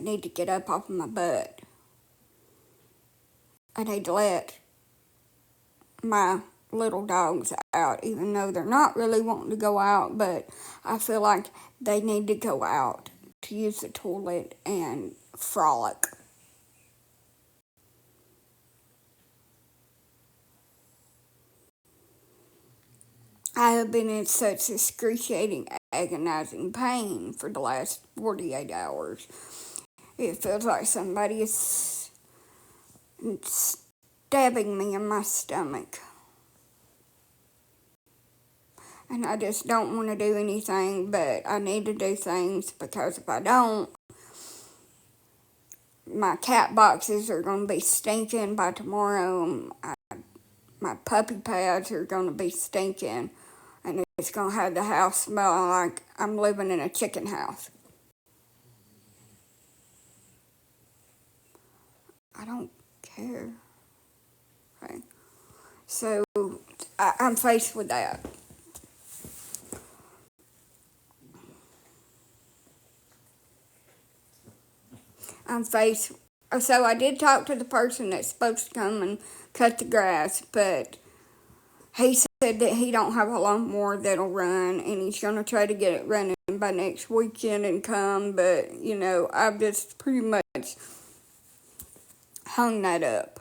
I need to get up off of my butt. I need to let my little dogs out, even though they're not really wanting to go out, but I feel like they need to go out to use the toilet and frolic. I have been in such excruciating, agonizing pain for the last 48 hours. It feels like somebody is stabbing me in my stomach. And I just don't want to do anything, but I need to do things because if I don't, my cat boxes are going to be stinking by tomorrow. My puppy pads are going to be stinking. And it's going to have the house smelling like I'm living in a chicken house. I don't care. Okay. So I'm faced with that. So I did talk to the person that's supposed to come and cut the grass, but he said that he don't have a lawnmower that'll run, and he's going to try to get it running by next weekend and come, but, I've just pretty much hung that up.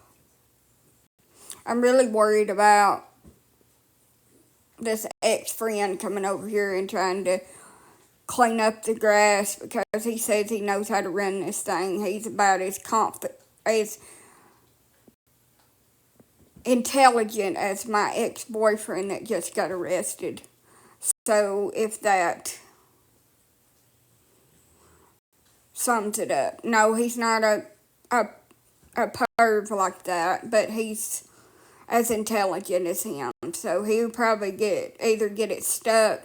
I'm really worried about this ex-friend coming over here and trying to clean up the grass because he says he knows how to run this thing. He's about as intelligent as my ex-boyfriend that just got arrested. So if that sums it up. No, he's not a perv like that, but he's as intelligent as him. So he'll probably either get it stuck,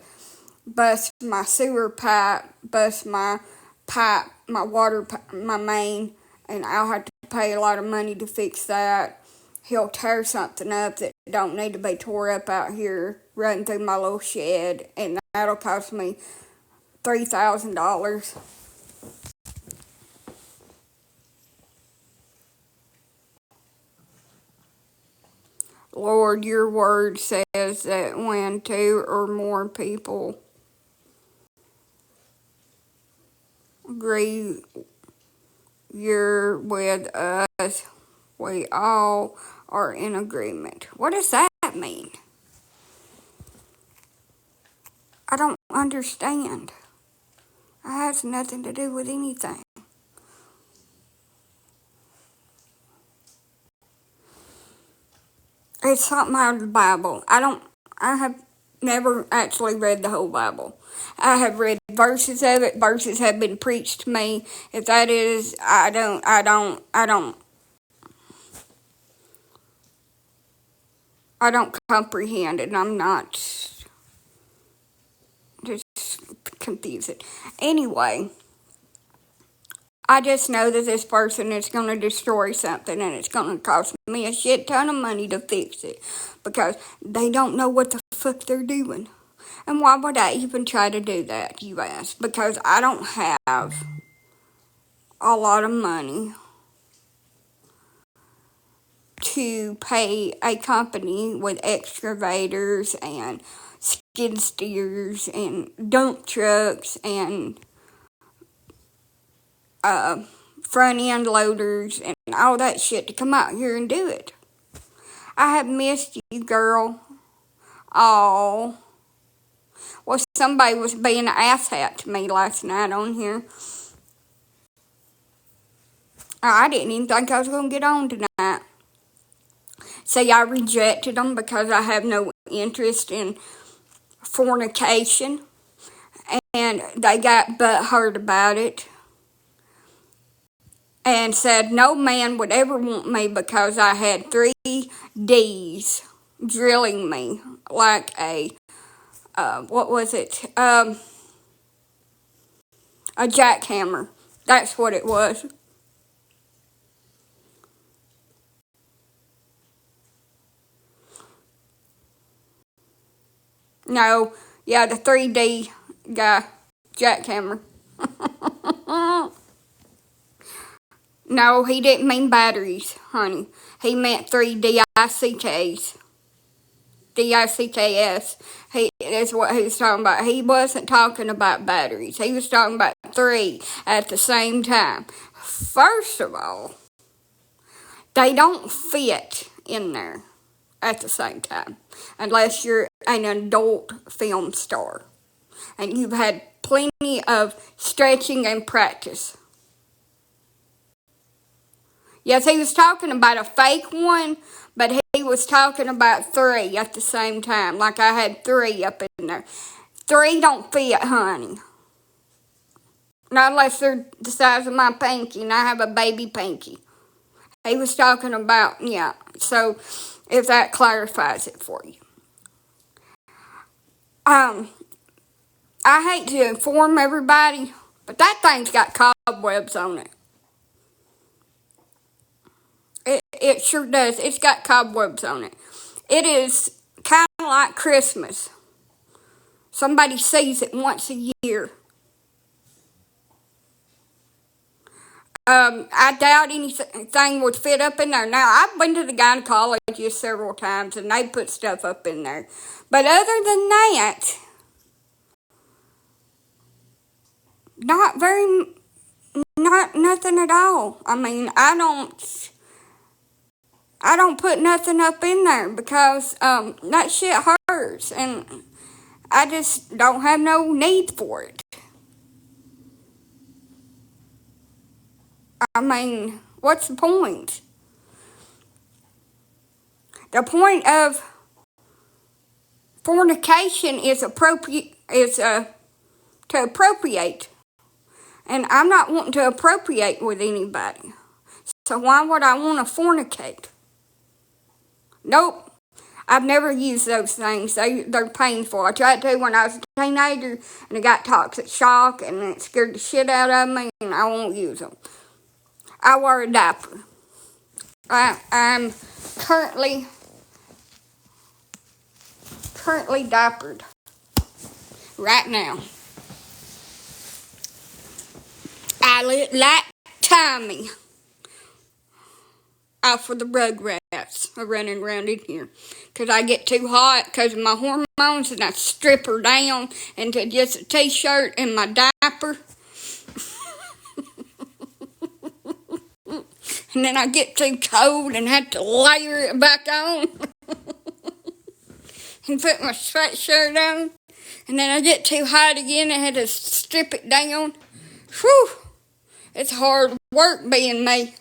bust my sewer pipe, bust my pipe, my water, my main, and I'll have to pay a lot of money to fix that. He'll tear something up that don't need to be tore up out here, running through my little shed, and that'll cost me $3,000. Lord, your word says that when two or more people agree you're with us, we all are in agreement. What does that mean? I don't understand. It has nothing to do with anything. It's something out of the Bible. I have never actually read the whole Bible. I have read verses of it. Verses have been preached to me. If that is, I don't comprehend it, and I'm not just confused. Anyway, I just know that this person is going to destroy something, and it's going to cost me a shit ton of money to fix it because they don't know what the fuck they're doing. And why would I even try to do that, you ask? Because I don't have a lot of money to pay a company with excavators and skid steers and dump trucks and front end loaders and all that shit to come out here and do it. I have missed you, girl. Oh. Well, somebody was being an asshat to me last night on here. I didn't even think I was going to get on tonight. See, I rejected them because I have no interest in fornication. And they got butthurt about it. And said no man would ever want me because I had 3 D's drilling me like a, what was it? A jackhammer. That's what it was. No, yeah, the 3D guy, jackhammer. No, he didn't mean batteries, honey. He meant 3 DICKs. DICKS. That's what he was talking about. He wasn't talking about batteries. He was talking about 3 at the same time. First of all, they don't fit in there at the same time unless you're an adult film star and you've had plenty of stretching and practice. Yes, he was talking about a fake one, but he was talking about 3 at the same time. Like I had 3 up in there. 3 don't fit, honey. Not unless they're the size of my pinky, and I have a baby pinky. He was talking about, yeah. So, if that clarifies it for you. I hate to inform everybody, but that thing's got cobwebs on it. It sure does. It's got cobwebs on it. It is kind of like Christmas. Somebody sees it once a year. I doubt anything would fit up in there. Now, I've been to the gynecologist several times, and they put stuff up in there. But other than that, not nothing at all. I mean, I don't put nothing up in there because that shit hurts, and I just don't have no need for it. I mean, what's the point? The point of fornication is to appropriate, and I'm not wanting to appropriate with anybody. So why would I want to fornicate? Nope. I've never used those things. They're painful. I tried to when I was a teenager, and I got toxic shock, and it scared the shit out of me, and I won't use them. I wear a diaper. I'm currently diapered right now. I let Tommy out for the Rugrats are running around in here. Because I get too hot because of my hormones, and I strip her down into just a t-shirt and my diaper. And then I get too cold and have to layer it back on. And put my sweatshirt on. And then I get too hot again and had to strip it down. Whew! It's hard work being me.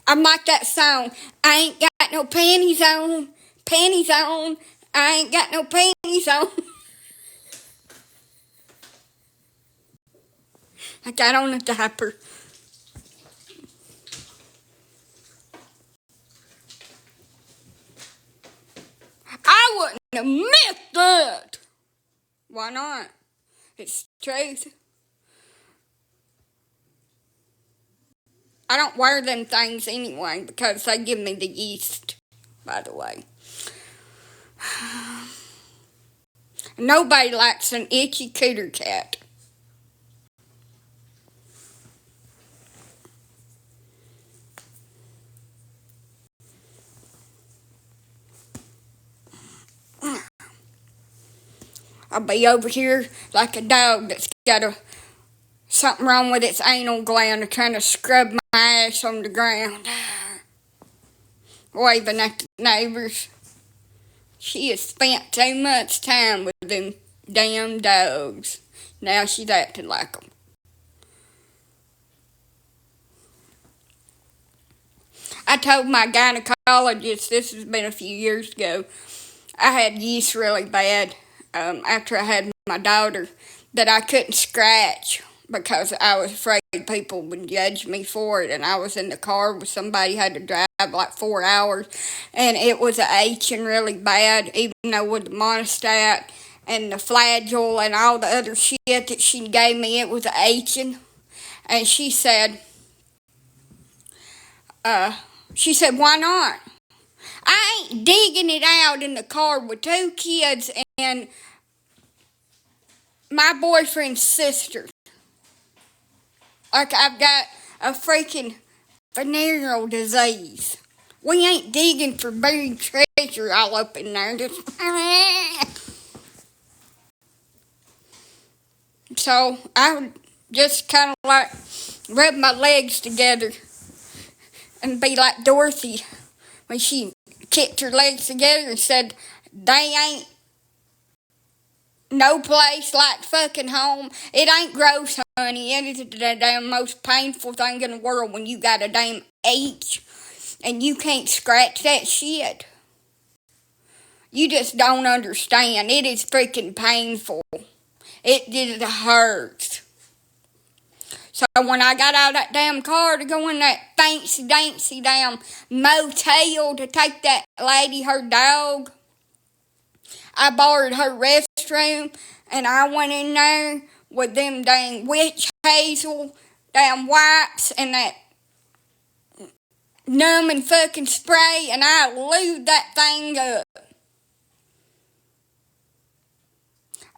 I'm like that song. I ain't got no panties on. Panties on. I ain't got no panties on. I got on a diaper. I wouldn't admit that. Why not? It's truth. I don't wear them things anyway because they give me the yeast, by the way. Nobody likes an itchy cooter cat. I'll be over here like a dog that's got something wrong with its anal gland trying to scrub my ass on the ground. Waving at the neighbors. She has spent too much time with them damn dogs. Now she's acting like them. I told my gynecologist, this has been a few years ago, I had yeast really bad after I had my daughter, that I couldn't scratch because I was afraid people would judge me for it. And I was in the car with somebody, had to drive like 4 hours, and it was aching really bad, even though with the monostat and the flagyl and all the other shit that she gave me, it was aching. And she said, why not? I ain't digging it out in the car with 2 kids and my boyfriend's sister. Like I've got a freaking venereal disease. We ain't digging for buried treasure all up in there. So I would just kind of like rub my legs together and be like Dorothy when she kicked her legs together and said, they ain't no place like fucking home. It ain't gross, honey. It is the damn most painful thing in the world when you got a damn H and you can't scratch that shit. You just don't understand. It is freaking painful. It just hurts. So when I got out of that damn car to go in that fancy dancy damn motel to take that lady her dog, I borrowed her restroom and I went in there with them dang witch hazel damn wipes and that numbing fucking spray, and I lubed that thing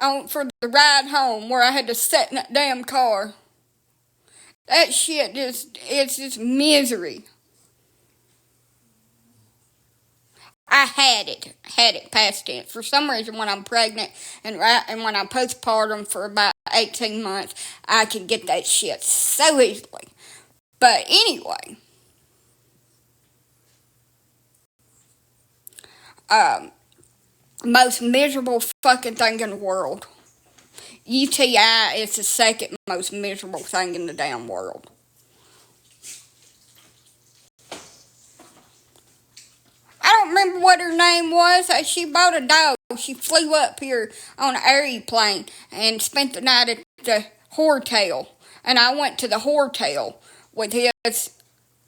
up for the ride home where I had to sit in that damn car. That shit it's just misery. I had it past tense. For some reason, when I'm pregnant and when I'm postpartum for about 18 months, I can get that shit so easily. But anyway, most miserable fucking thing in the world. UTI is the second most miserable thing in the damn world. I don't remember what her name was. She bought a dog. She flew up here on an airplane and spent the night at the hotel. And I went to the hotel with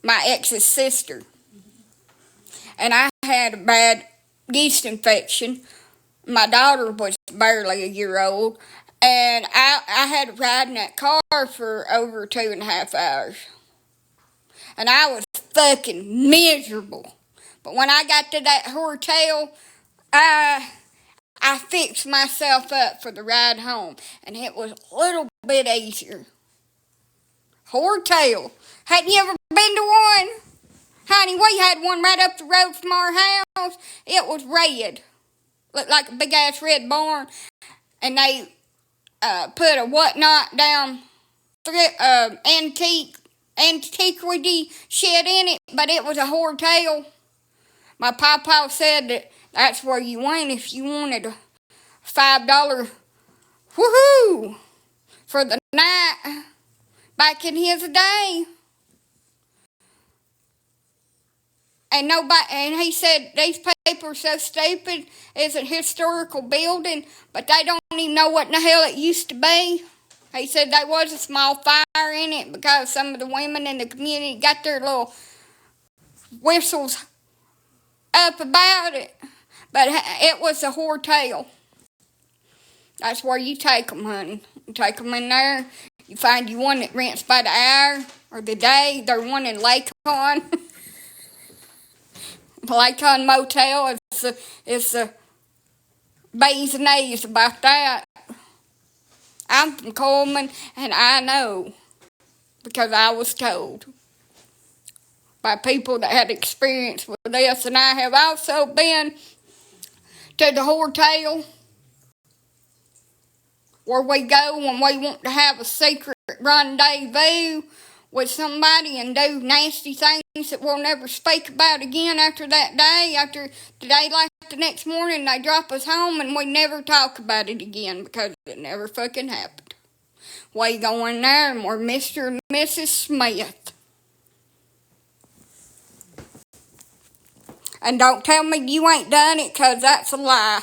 my ex's sister. And I had a bad yeast infection. My daughter was barely a year old. And I had to ride in that car for over 2.5 hours. And I was fucking miserable. But when I got to that hotel, I fixed myself up for the ride home. And it was a little bit easier. Hotel. Hadn't you ever been to one? Honey, we had one right up the road from our house. It was red. Looked like a big ass red barn. And they put a whatnot down antiquity shit in it, but it was a hotel. My papa said that that's where you went if you wanted a $5 woohoo for the night back in his day. And he said these people are so stupid. It's a historical building, but they don't even know what in the hell it used to be. He said there was a small fire in it because some of the women in the community got their little whistles up about it. But it was a hotel. That's where you take them, honey. You take them in there. You find you one that rents by the hour or the day. There's one in Lakon. Lakon Motel. It's a B's and A's about that. I'm from Coleman, and I know because I was told by people that had experience with this, and I have also been to the hotel where we go when we want to have a secret rendezvous with somebody and do nasty things that we'll never speak about again after that day. After the day, like the next morning, they drop us home and we never talk about it again because it never fucking happened. We go in there and we're Mr. and Mrs. Smith. And don't tell me you ain't done it, because that's a lie.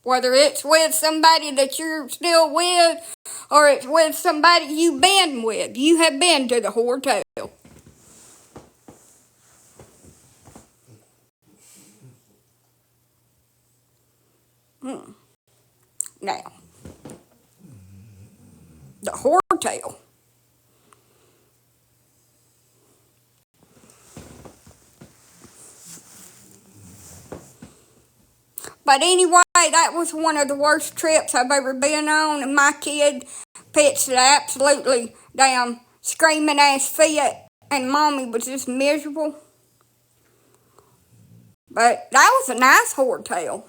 Whether it's with somebody that you're still with or it's with somebody you've been with. You have been to the hotel. Now, the hotel. But anyway, that was one of the worst trips I've ever been on, and my kid pitched it absolutely damn screaming ass fit, and mommy was just miserable. But that was a nice hotel.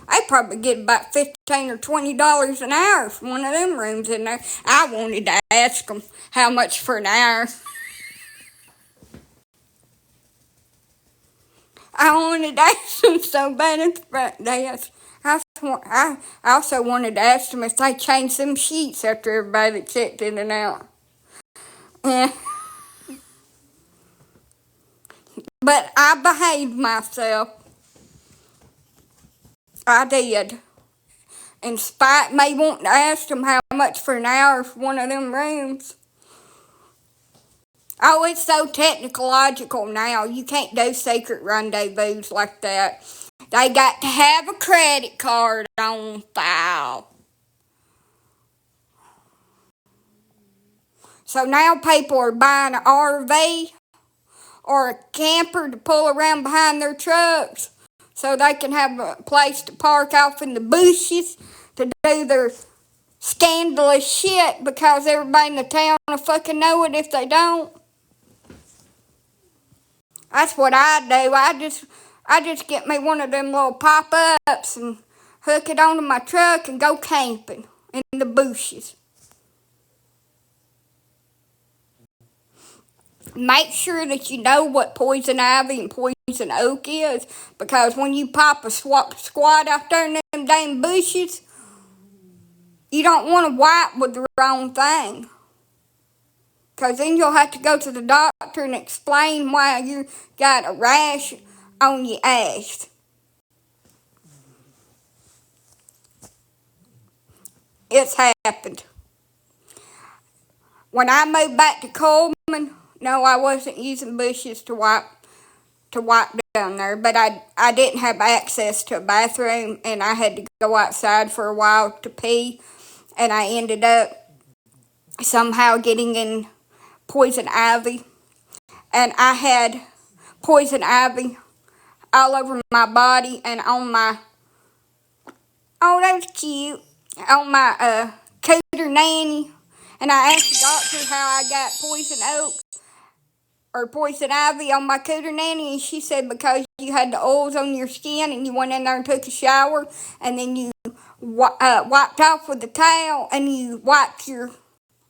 I probably get about $15 or $20 an hour for one of them rooms in there. I wanted to ask them how much for an hour. I wanted to ask them so bad at the front desk. I also wanted to ask them if they changed them sheets after everybody that checked in and out. Yeah. But I behaved myself. I did. In spite of me wanting to ask them how much for an hour for one of them rooms. Oh, it's so technological now. You can't do secret rendezvous like that. They got to have a credit card on file. So now people are buying an RV or a camper to pull around behind their trucks so they can have a place to park off in the bushes to do their scandalous shit because everybody in the town will fucking know it if they don't. That's what I do. I just get me one of them little pop-ups and hook it onto my truck and go camping in the bushes. Make sure that you know what poison ivy and poison oak is, because when you pop a squat out there in them damn bushes, you don't want to wipe with the wrong thing. Because then you'll have to go to the doctor and explain why you got a rash on your ass. It's happened. When I moved back to Coleman, no, I wasn't using bushes to wipe down there, but I didn't have access to a bathroom, and I had to go outside for a while to pee, and I ended up somehow getting in poison ivy, and I had poison ivy all over my body and on my, oh, that was cute, on my cooter nanny. And I asked the doctor how I got poison oak or poison ivy on my cooter nanny, and she said because you had the oils on your skin and you went in there and took a shower, and then you wiped off with a towel and you wiped your,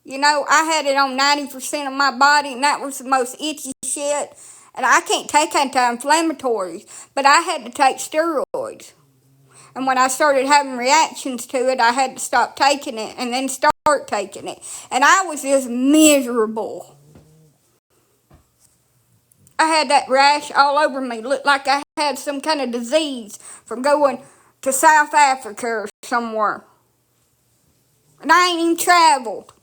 I had it on 90% of my body, and that was the most itchy shit. And I can't take anti-inflammatories, but I had to take steroids. And when I started having reactions to it, I had to stop taking it and then start taking it. And I was just miserable. I had that rash all over me. Looked like I had some kind of disease from going to South Africa or somewhere. And I ain't even traveled.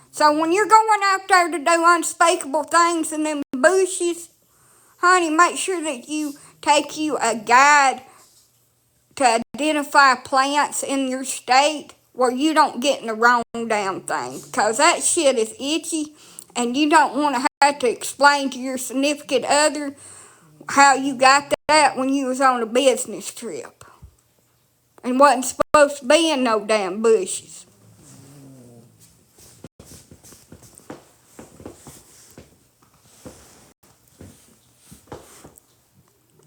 So when you're going out there to do unspeakable things in them bushes, honey, make sure that you take you a guide to identify plants in your state where you don't get in the wrong damn thing. Because that shit is itchy, and you don't want to have to explain to your significant other how you got that when you was on a business trip and wasn't supposed to be in no damn bushes.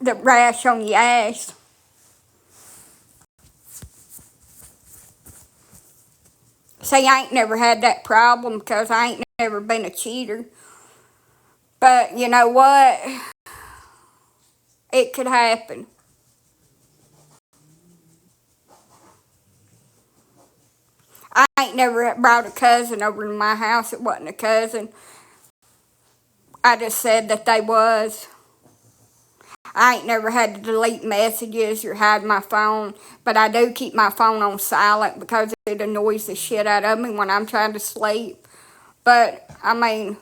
The rash on your ass. See, I ain't never had that problem because I ain't never been a cheater. But you know what? It could happen. I ain't never brought a cousin over to my house. It wasn't a cousin. I just said that they was. I ain't never had to delete messages or hide my phone, but I do keep my phone on silent because it annoys the shit out of me when I'm trying to sleep. But, I mean,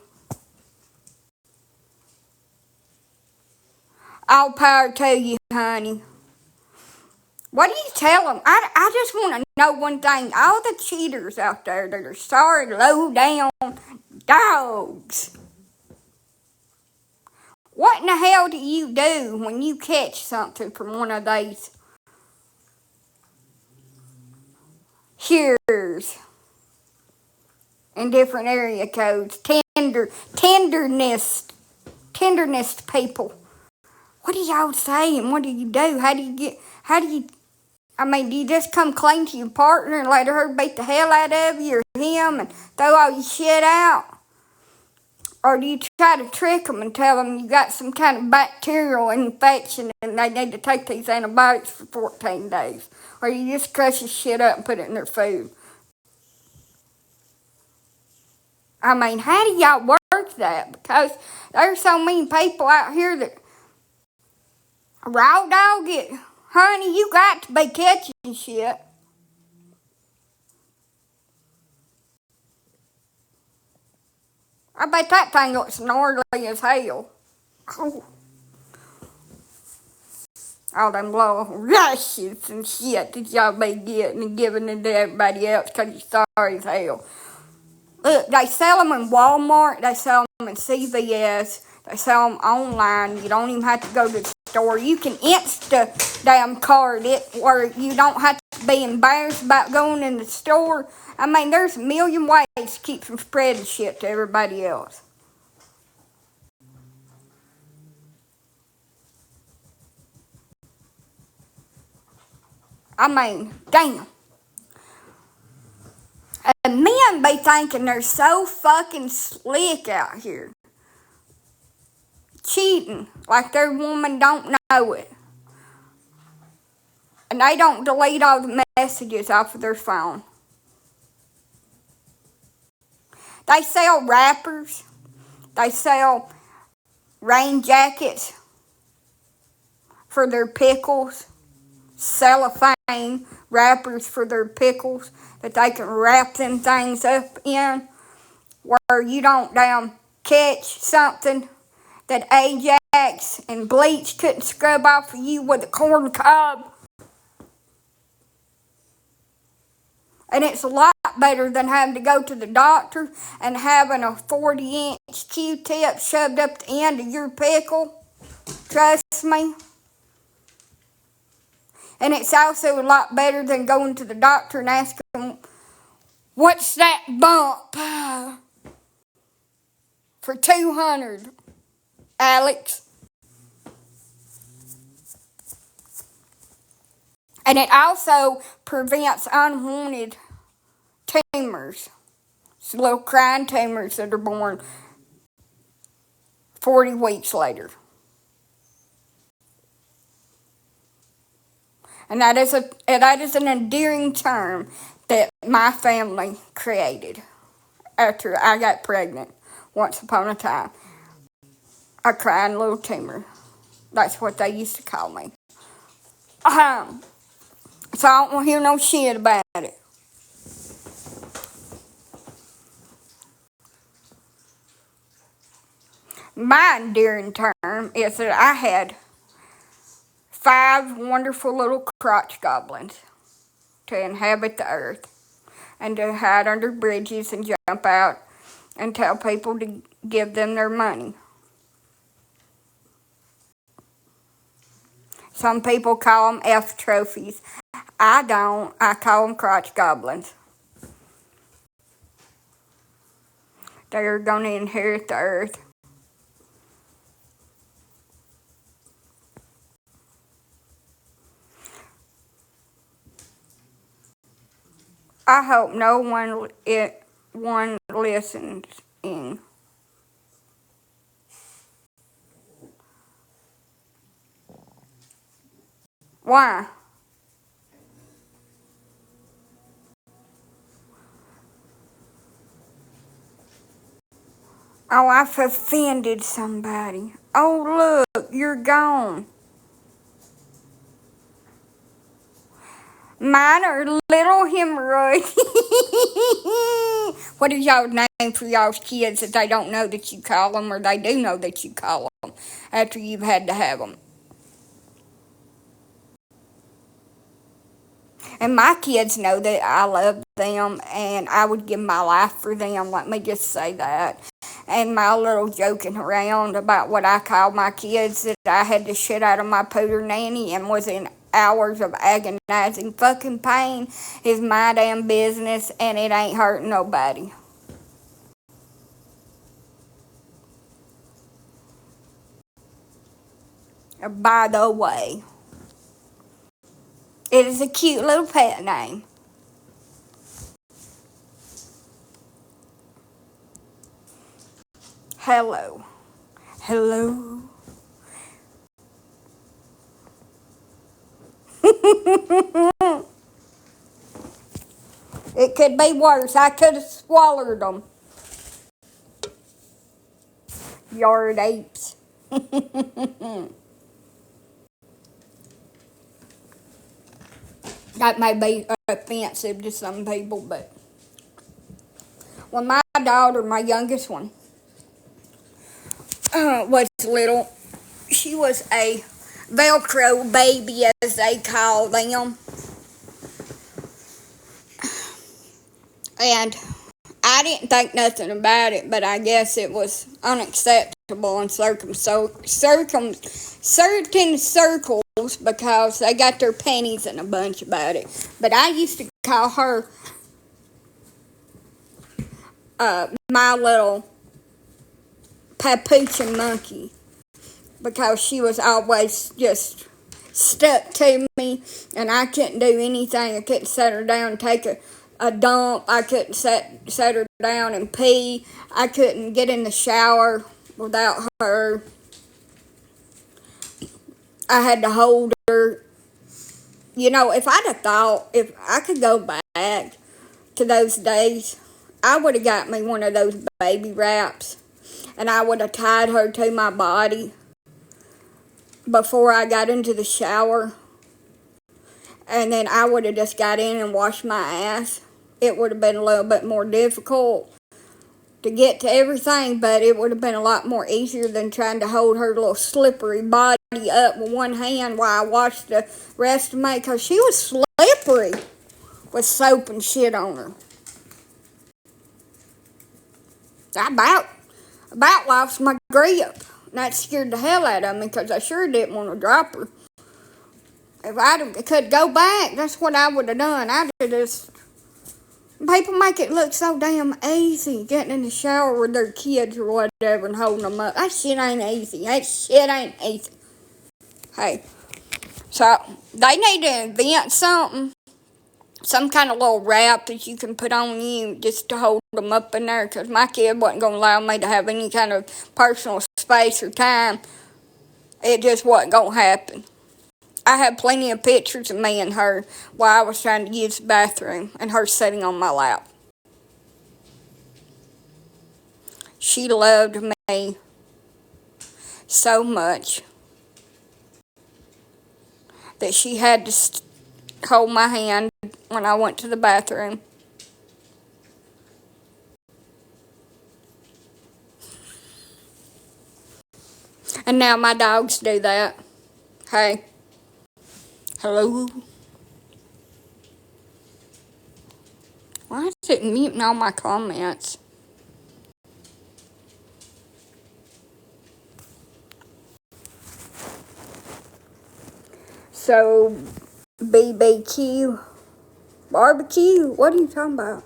all power to you, honey. What do you tell them? I just want to know one thing. All the cheaters out there that are sorry, low down dogs. What in the hell do you do when you catch something from one of these here's in different area codes. Tenderness people. What do y'all say and what do you do? Do you just come clean to your partner and let her beat the hell out of you or him and throw all your shit out? Or do you try to trick them and tell them you got some kind of bacterial infection and they need to take these antibiotics for 14 days? Or you just crush your shit up and put it in their food? How do y'all work that? Because there's so many people out here that raw dog it. Honey, you got to be catching shit. I bet that thing looks gnarly as hell. Oh. All them little rashes and shit that y'all be getting and giving it to everybody else because you're sorry as hell. Look, they sell them in Walmart, they sell them in CVS, they sell them online. You don't even have to go to the store. You can Insta damn card it where you don't have to be embarrassed about going in the store. There's a million ways to keep from spreading shit to everybody else. Damn. And men be thinking they're so fucking slick out here. Cheating like their woman don't know it. And they don't delete all the messages off of their phone. They sell wrappers. They sell rain jackets for their pickles. Cellophane wrappers for their pickles that they can wrap them things up in where you don't catch something that Ajax and bleach couldn't scrub off of you with a corn cob. And it's a lot better than having to go to the doctor and having a 40-inch Q-tip shoved up the end of your pickle. Trust me. And it's also a lot better than going to the doctor and asking, what's that bump? For $200, Alex. And it also prevents unwanted tumors. It's little crying tumors that are born 40 weeks later. And that is an endearing term that my family created after I got pregnant once upon a time. A crying little tumor. That's what they used to call me. So I don't want to hear no shit about it. My endearing term is that I had 5 wonderful little crotch goblins to inhabit the earth and to hide under bridges and jump out and tell people to give them their money. Some people call them F trophies. I don't. I call them crotch goblins. They're going to inherit the earth. I hope no one listens in. Why? Oh, I've offended somebody. Oh, look, you're gone. Mine are little hemorrhoids. What is y'all's name for y'all's kids that they don't know that you call them, or they do know that you call them after you've had to have them? And my kids know that I love them and I would give my life for them, let me just say that. And my little joking around about what I call my kids, that I had the shit out of my pooter nanny and was in hours of agonizing fucking pain is my damn business, and it ain't hurting nobody. By the way, it is a cute little pet name. Hello. Hello. It could be worse. I could have swallowed them. Yard apes. That may be offensive to some people, but when my daughter, my youngest one, was little, she was a Velcro baby, as they call them. And I didn't think nothing about it, but I guess it was unacceptable in certain circles because they got their pennies in a bunch about it. But I used to call her my little papuchin monkey because she was always just stuck to me, and I couldn't do anything. I couldn't set her down and take a dump. I couldn't set her down and pee. I couldn't get in the shower without her. I had to hold her. You know, if I'd have thought, if I could go back to those days, I would have got me one of those baby wraps, and I would have tied her to my body before I got into the shower, and then I would have just got in and washed my ass. It would have been a little bit more difficult to get to everything, but it would have been a lot more easier than trying to hold her little slippery body up with one hand while I washed the rest of me, because she was slippery with soap and shit on her. I about lost my grip. And that scared the hell out of me because I sure didn't want to drop her. If I could go back, that's what I would have done. I'd have just... People make it look so damn easy getting in the shower with their kids or whatever and holding them up. That shit ain't easy. That shit ain't easy. Hey, so they need to invent something. Some kind of little wrap that you can put on you just to hold them up in there, because my kid wasn't going to allow me to have any kind of personal space or time. It just wasn't going to happen. I had plenty of pictures of me and her while I was trying to use the bathroom and her sitting on my lap. She loved me so much that she had to hold my hand when I went to the bathroom. And now my dogs do that. Hey. Hello. Why is it muting all my comments? So, BBQ, barbecue, what are you talking about?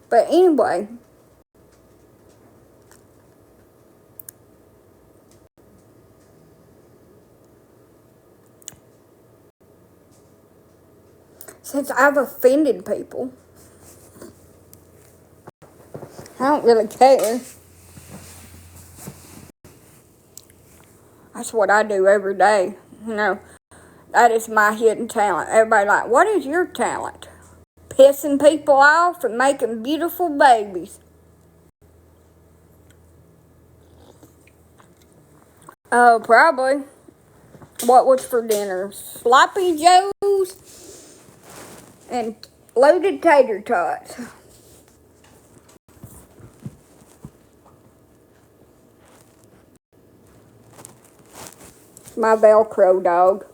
But anyway, since I've offended people, I don't really care. That's what I do every day. You know, that is my hidden talent. Everybody like, what is your talent? Pissing people off and making beautiful babies. Oh, probably. What was for dinner? Sloppy joes and loaded tater tots. My Velcro dog.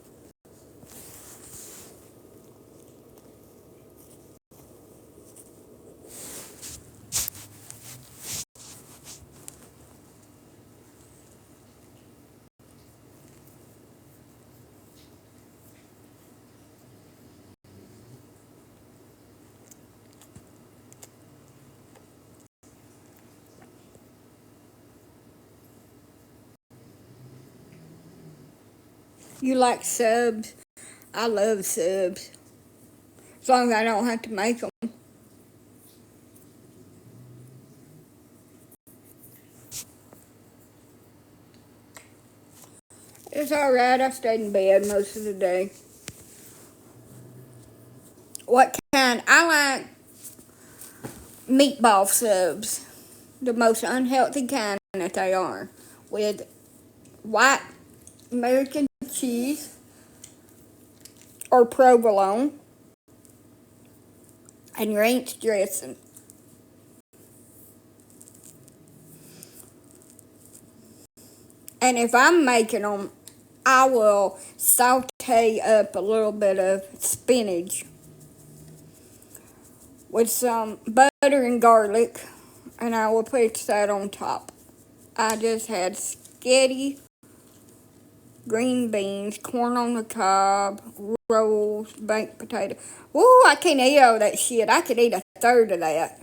You like subs? I love subs. As long as I don't have to make them. It's alright. I stayed in bed most of the day. What kind? I like meatball subs. The most unhealthy kind that they are. With white American cheese or provolone and ranch dressing. And if I'm making them, I will saute up a little bit of spinach with some butter and garlic, and I will put that on top. I just had spaghetti, green beans, corn on the cob, rolls, baked potato. Ooh, I can't eat all that shit. I could eat a third of that.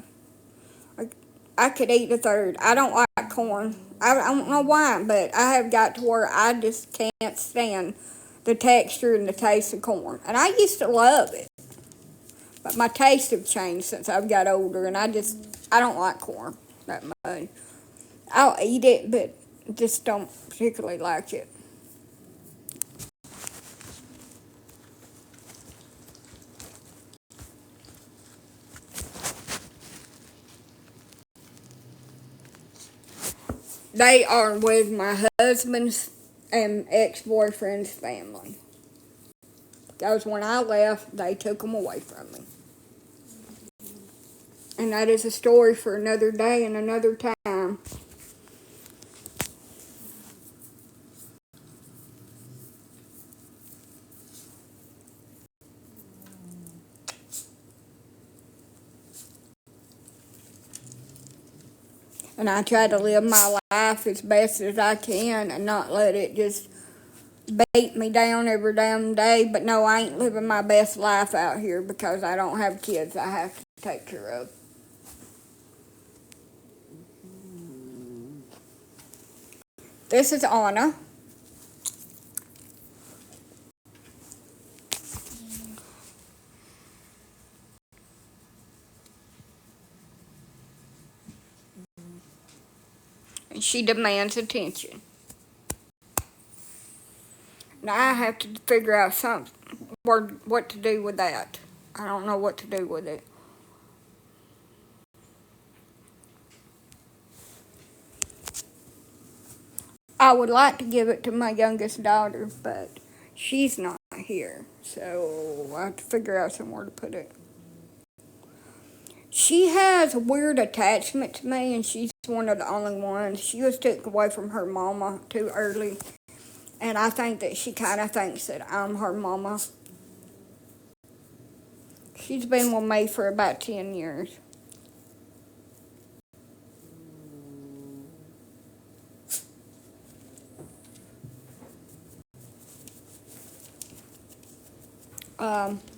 I could eat a third. I don't like corn. I don't know why, but I have got to where I just can't stand the texture and the taste of corn. And I used to love it. But my taste have changed since I've got older, and I don't like corn that much. I'll eat it, but just don't particularly like it. They are with my husband's and ex-boyfriend's family. Because when I left, they took them away from me. And that is a story for another day and another time. And I try to live my life as best as I can and not let it just beat me down every damn day. But no, I ain't living my best life out here because I don't have kids I have to take care of. This is Anna. And she demands attention. Now I have to figure out what to do with that. I don't know what to do with it. I would like to give it to my youngest daughter, but she's not here. So I have to figure out somewhere to put it. She has a weird attachment to me, and she's one of the only ones. She was taken away from her mama too early, and I think that she kind of thinks that I'm her mama. She's been with me for about 10 years.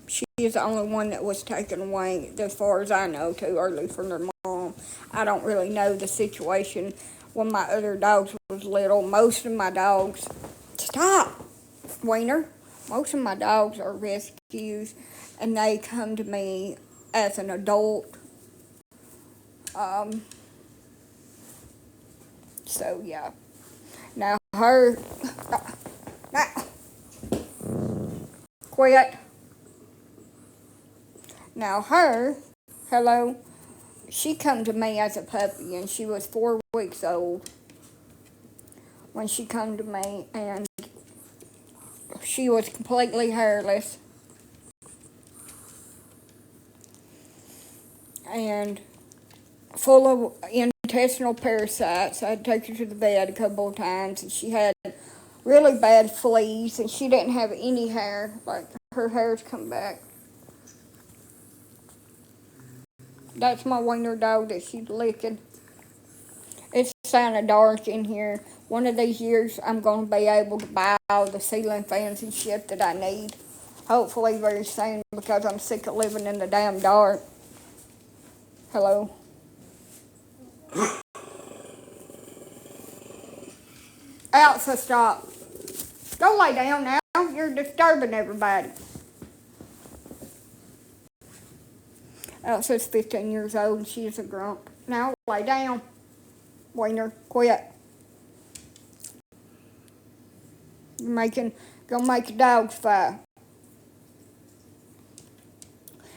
She is the only one that was taken away, as far as I know, too early from their mom. I don't really know the situation when my other dogs was little. Most of my dogs, stop, Wiener. Most of my dogs are rescues, and they come to me as an adult. So yeah. Now her, now, quit. Now her, hello, she come to me as a puppy, and she was 4 weeks old when she come to me, and she was completely hairless and full of intestinal parasites. I had to take her to the vet a couple of times, and she had really bad fleas, and she didn't have any hair. Like, her hair's come back. That's my wiener dog that she's licking. It's kind of dark in here. One of these years, I'm going to be able to buy all the ceiling fans and shit that I need. Hopefully very soon, because I'm sick of living in the damn dark. Hello? Elsa, stop. Go lay down now. you're disturbing everybody. Elsa's 15 years old and she's a grump. Now lay down. Wiener, quit. You're gonna make the dogs fight.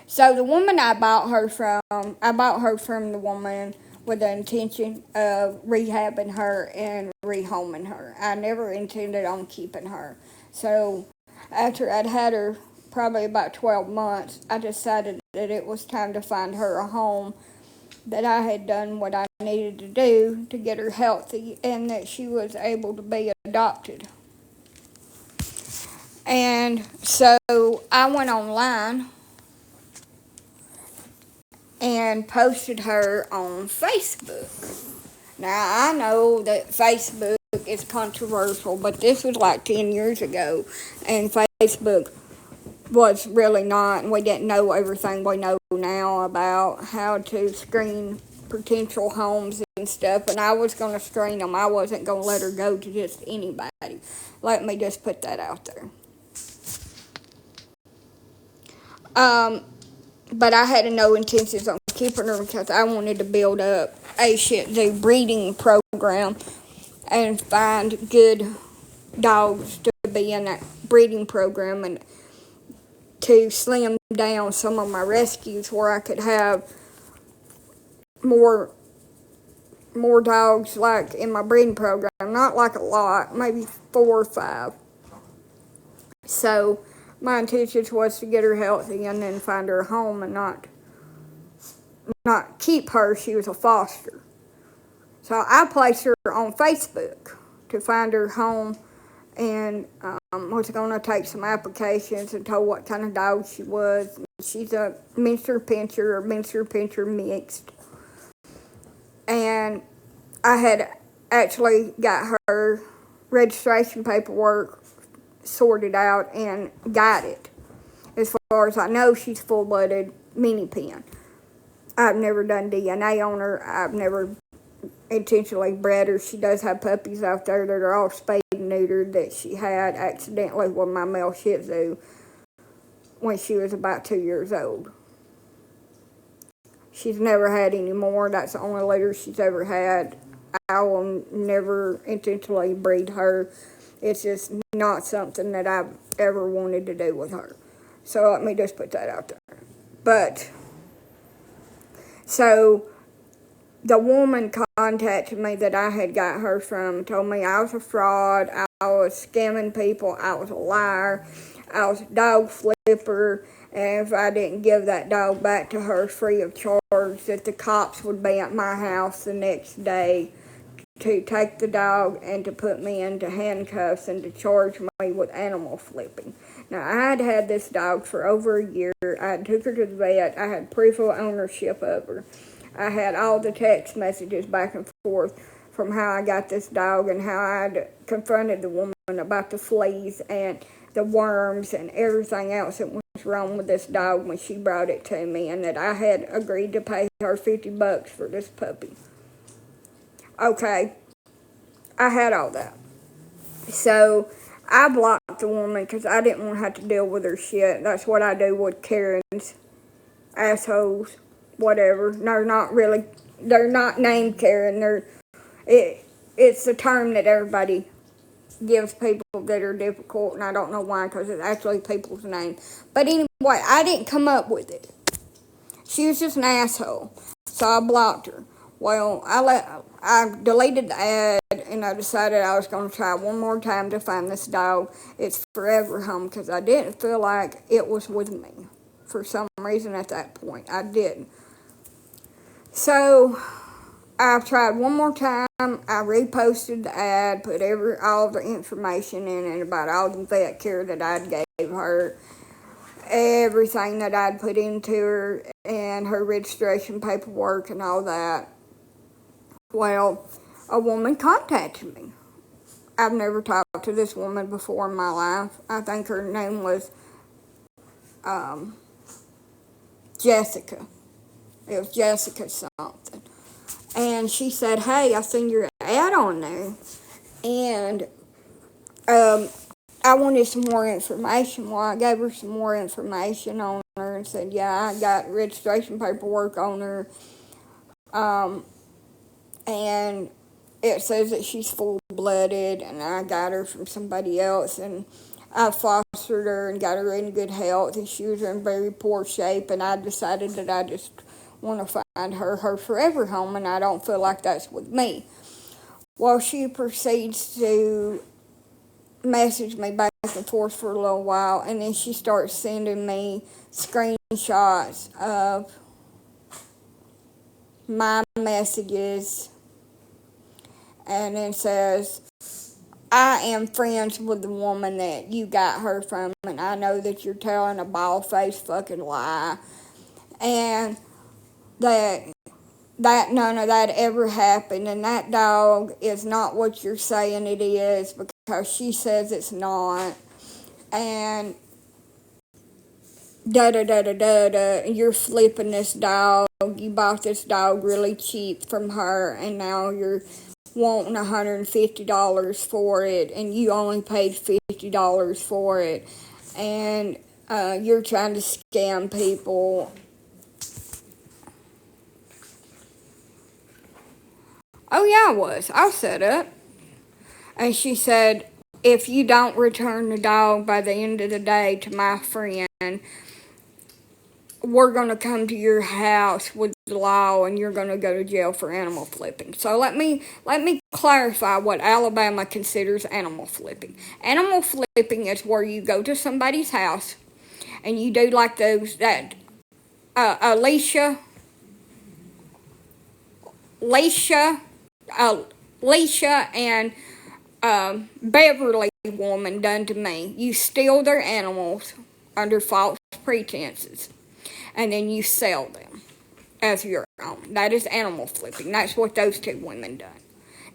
So the woman I bought her from the woman with the intention of rehabbing her and rehoming her. I never intended on keeping her. So after I'd had her probably about 12 months, I decided that it was time to find her a home, that I had done what I needed to do to get her healthy and that she was able to be adopted. And so I went online and posted her on Facebook. Now, I know that Facebook is controversial, but this was like 10 years ago, and Facebook was really not, and we didn't know everything we know now about how to screen potential homes and stuff, and I was going to screen them. I wasn't going to let her go to just anybody. Let me just put that out there. But I had no intentions on keeping her because I wanted to build up the breeding program and find good dogs to be in that breeding program and to slim down some of my rescues where I could have more dogs like in my breeding program. Not like a lot, maybe 4 or 5. So my intention was to get her healthy and then find her a home and not keep her. She was a foster. So I placed her on Facebook to find her home and was going to take some applications and told what kind of dog she was. She's a Minster Pinscher or Minster Pinscher mixed. And I had actually got her registration paperwork sorted out and got it. As far as I know, she's full-blooded mini pin. I've never done DNA on her. I've never intentionally bred her. She does have puppies out there that are all spayed and neutered that she had accidentally with my male Shih Tzu when she was about 2 years old. She's never had any more. That's the only litter she's ever had. I will never intentionally breed her. It's just not something that I've ever wanted to do with her. So let me just put that out there. But, so the woman contacted me that I had got her from, told me I was a fraud, I was scamming people, I was a liar, I was a dog flipper, and if I didn't give that dog back to her free of charge, that the cops would be at my house the next day to take the dog and to put me into handcuffs and to charge me with animal flipping. Now, I had had this dog for over a year. I took her to the vet. I had proof of ownership of her. I had all the text messages back and forth from how I got this dog and how I confronted the woman about the fleas and the worms and everything else that was wrong with this dog when she brought it to me, and that I had agreed to pay her $50 for this puppy. Okay, I had all that. So I blocked the woman because I didn't want to have to deal with her shit. That's what I do with Karens, assholes, whatever. They're not named Karen. It's a term that everybody gives people that are difficult, and I don't know why, because it's actually people's name. But anyway, I didn't come up with it. She was just an asshole, so I blocked her. Well, I deleted the ad, and I decided I was going to try one more time to find this dog. It's forever home, because I didn't feel like it was with me for some reason at that point. I didn't. So I tried one more time. I reposted the ad, put all the information in it about all the vet care that I'd gave her, everything that I'd put into her, and her registration paperwork and all that. Well, a woman contacted me. I've never talked to this woman before in my life. I think her name was Jessica. It was Jessica something. And she said, "Hey, I seen your ad on there. And I wanted some more information. Well, I gave her some more information on her and said, yeah, I got registration paperwork on her. And it says that she's full-blooded, and I got her from somebody else, and I fostered her and got her in good health, and she was in very poor shape, and I decided that I just want to find her forever home, and I don't feel like that's with me. Well, she proceeds to message me back and forth for a little while, and then she starts sending me screenshots of my messages, and it says, I am friends with the woman that you got her from, and I know that you're telling a bald-faced fucking lie, and that none of that ever happened, and that dog is not what you're saying it is, because she says it's not, and da da da da da da, you're flipping this dog. You bought this dog really cheap from her, and now you're wanting $150 for it, and you only paid $50 for it, and you're trying to scam people. Oh yeah, I was. I set up. And she said, if you don't return the dog by the end of the day to my friend, we're going to come to your house with the law, and you're going to go to jail for animal flipping. So let me clarify what Alabama considers animal flipping. Animal flipping is where you go to somebody's house and you do like those that Alicia and Beverly woman done to me. You steal their animals under false pretenses, and then you sell them as your own. That is animal flipping. That's what those two women done.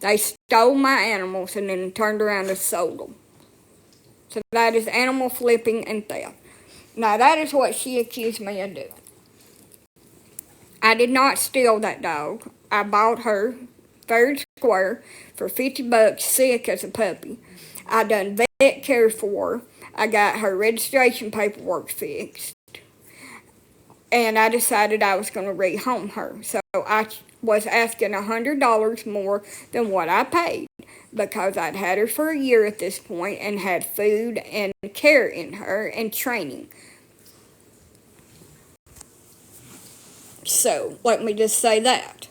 They stole my animals and then turned around and sold them. So that is animal flipping and theft. Now that is what she accused me of doing. I did not steal that dog. I bought her fair and square for $50, sick as a puppy. I done vet care for her. I got her registration paperwork fixed. And I decided I was going to rehome her. So I was asking $100 more than what I paid, because I'd had her for a year at this point and had food and care in her and training. So let me just say that.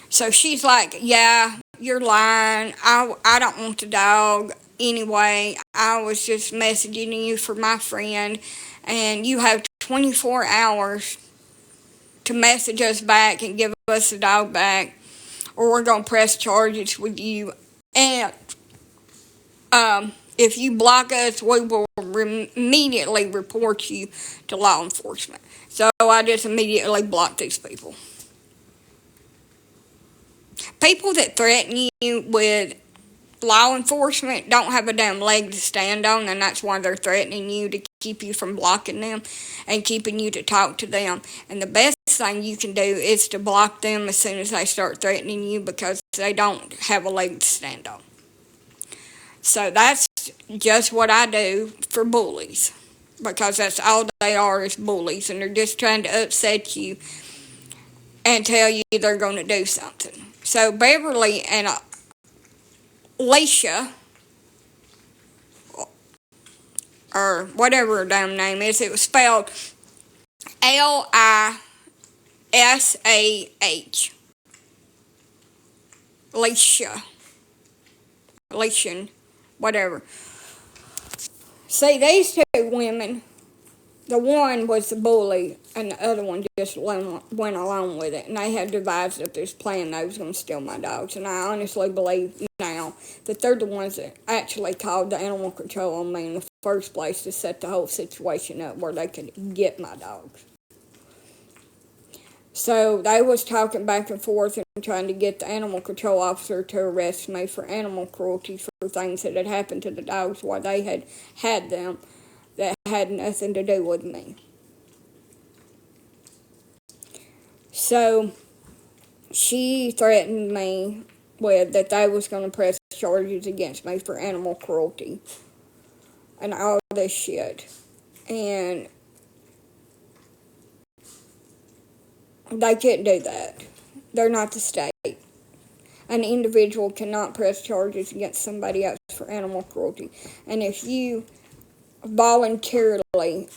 So she's like, yeah, you're lying. I don't want the dog anyway. I was just messaging you for my friend, and you have 24 hours to message us back and give us the dog back, or we're going to press charges with you. And if you block us, we will immediately report you to law enforcement. So I just immediately blocked these people. People that threaten you with law enforcement don't have a damn leg to stand on, and that's why they're threatening you, to keep you from blocking them and keeping you to talk to them. And the best thing you can do is to block them as soon as they start threatening you, because they don't have a leg to stand on. So that's just what I do for bullies, because that's all they are, is bullies, and they're just trying to upset you and tell you they're going to do something. So Beverly and Alicia, or whatever her damn name is, it was spelled Lisah. Alician, whatever. See, these two women, the one was the bully, and the other one just went along with it. And they had devised up this plan they was going to steal my dogs. And I honestly believe now that they're the ones that actually called the animal control on me in the first place, to set the whole situation up where they could get my dogs. So they was talking back and forth and trying to get the animal control officer to arrest me for animal cruelty, for things that had happened to the dogs while they had them, that had nothing to do with me. So she threatened me with that they was going to press charges against me for animal cruelty. and all this shit. And they can't do that. They're not the state. An individual cannot press charges against somebody else for animal cruelty. And if you voluntarily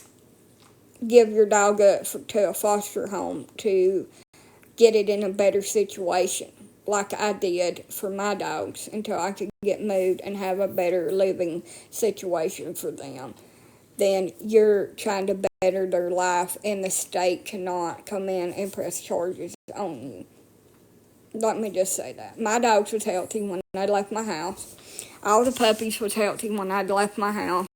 give your dog up to a foster home to get it in a better situation, like I did for my dogs until I could get moved and have a better living situation for them, then you're trying to better their life, and the state cannot come in and press charges on you. Let me just say that. My dogs was healthy when I left my house. All the puppies was healthy when I left my house.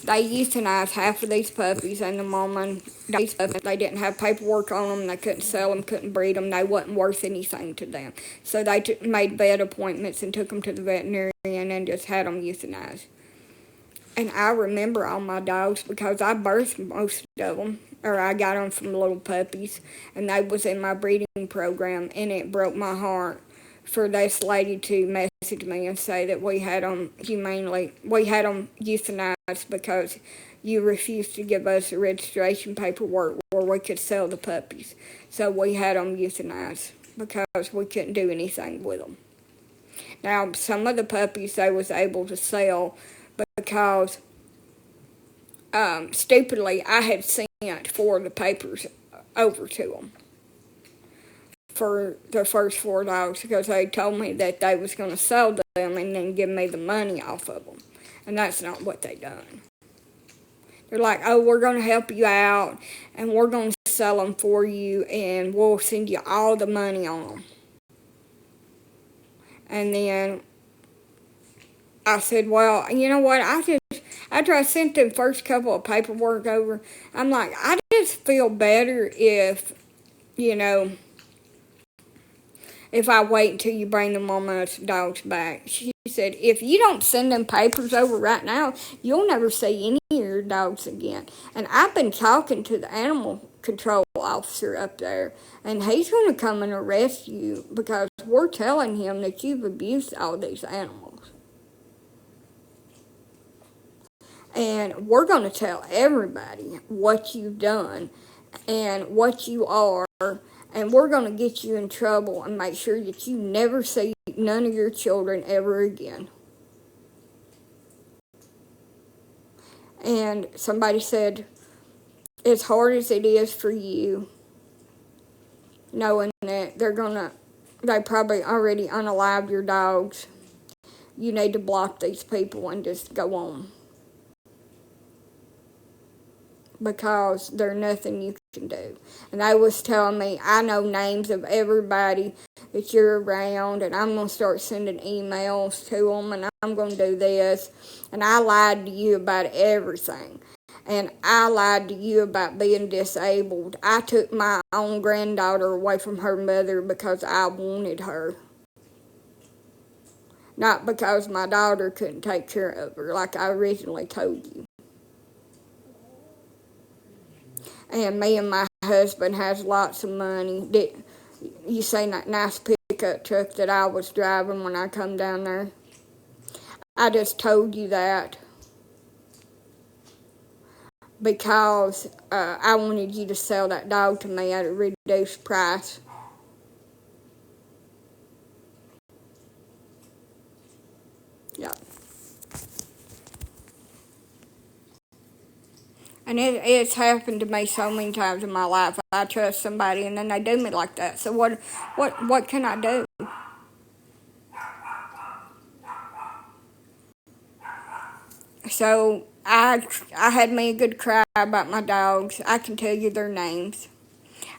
They euthanized half of these puppies, and the moment they didn't have paperwork on them, they couldn't sell them, couldn't breed them, they wasn't worth anything to them. So they made vet appointments and took them to the veterinarian and just had them euthanized. And I remember all my dogs because I birthed most of them, or I got them from little puppies, and they was in my breeding program, and it broke my heart for this lady to message me and say that we had them euthanized because you refused to give us the registration paperwork where we could sell the puppies. So we had them euthanized because we couldn't do anything with them. Now, some of the puppies they was able to sell because, stupidly, I had sent 4 of the papers over to them for the first 4 dogs because they told me that they was going to sell them and then give me the money off of them. And that's not what they done. They're like, oh, we're going to help you out and we're going to sell them for you and we'll send you all the money on them. And then I said, well, you know what, after I sent the first couple of paperwork over, I'm like, I just feel better if, if I wait until you bring the mama's dogs back. She said, if you don't send them papers over right now, you'll never see any of your dogs again. And I've been talking to the animal control officer up there, and he's going to come and arrest you because we're telling him that you've abused all these animals. And we're going to tell everybody what you've done and what you are, and we're going to get you in trouble and make sure that you never see none of your children ever again. And somebody said, as hard as it is for you, knowing that they probably already unalived your dogs, you need to block these people and just go on. Because there's nothing you can do. And they was telling me, I know names of everybody that you're around, and I'm going to start sending emails to them, and I'm going to do this. And I lied to you about everything. And I lied to you about being disabled. I took my own granddaughter away from her mother because I wanted her. Not because my daughter couldn't take care of her, like I originally told you. And me and my husband has lots of money. You seen that nice pickup truck that I was driving when I come down there? I just told you that because I wanted you to sell that dog to me at a reduced price. Yep. And it's happened to me so many times in my life. I trust somebody and then they do me like that. So what can I do? So I had me a good cry about my dogs. I can tell you their names.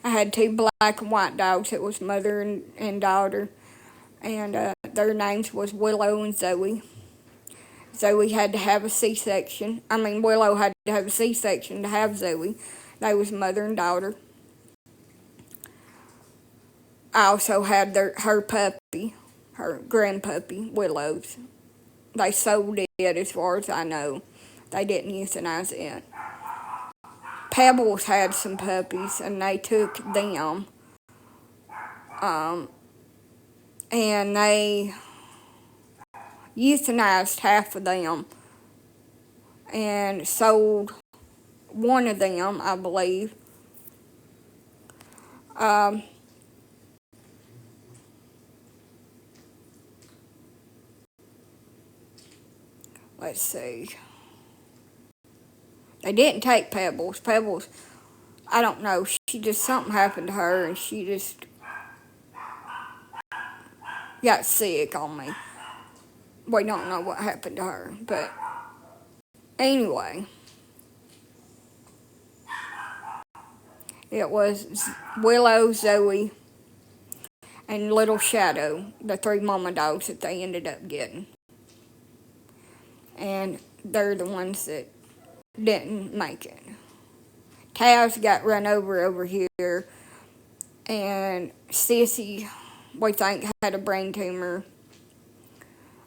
I had 2 black and white dogs. It was mother and daughter. And their names was Willow and Zoe. Zoe had to have a C-section. Willow had to have a C-section to have Zoe. They was mother and daughter. I also had her puppy, her grandpuppy, Willow's. They sold it as far as I know. They didn't euthanize it. Pebbles had some puppies and they took them. And they euthanized half of them. and sold one of them, I believe. Let's see. They didn't take Pebbles. Pebbles, I don't know. She just, something happened to her and she just got sick on me. We don't know what happened to her. But anyway, it was Willow, Zoe, and Little Shadow, the 3 mama dogs that they ended up getting. And they're the ones that didn't make it. Taz got run over here, and Sissy, we think, had a brain tumor,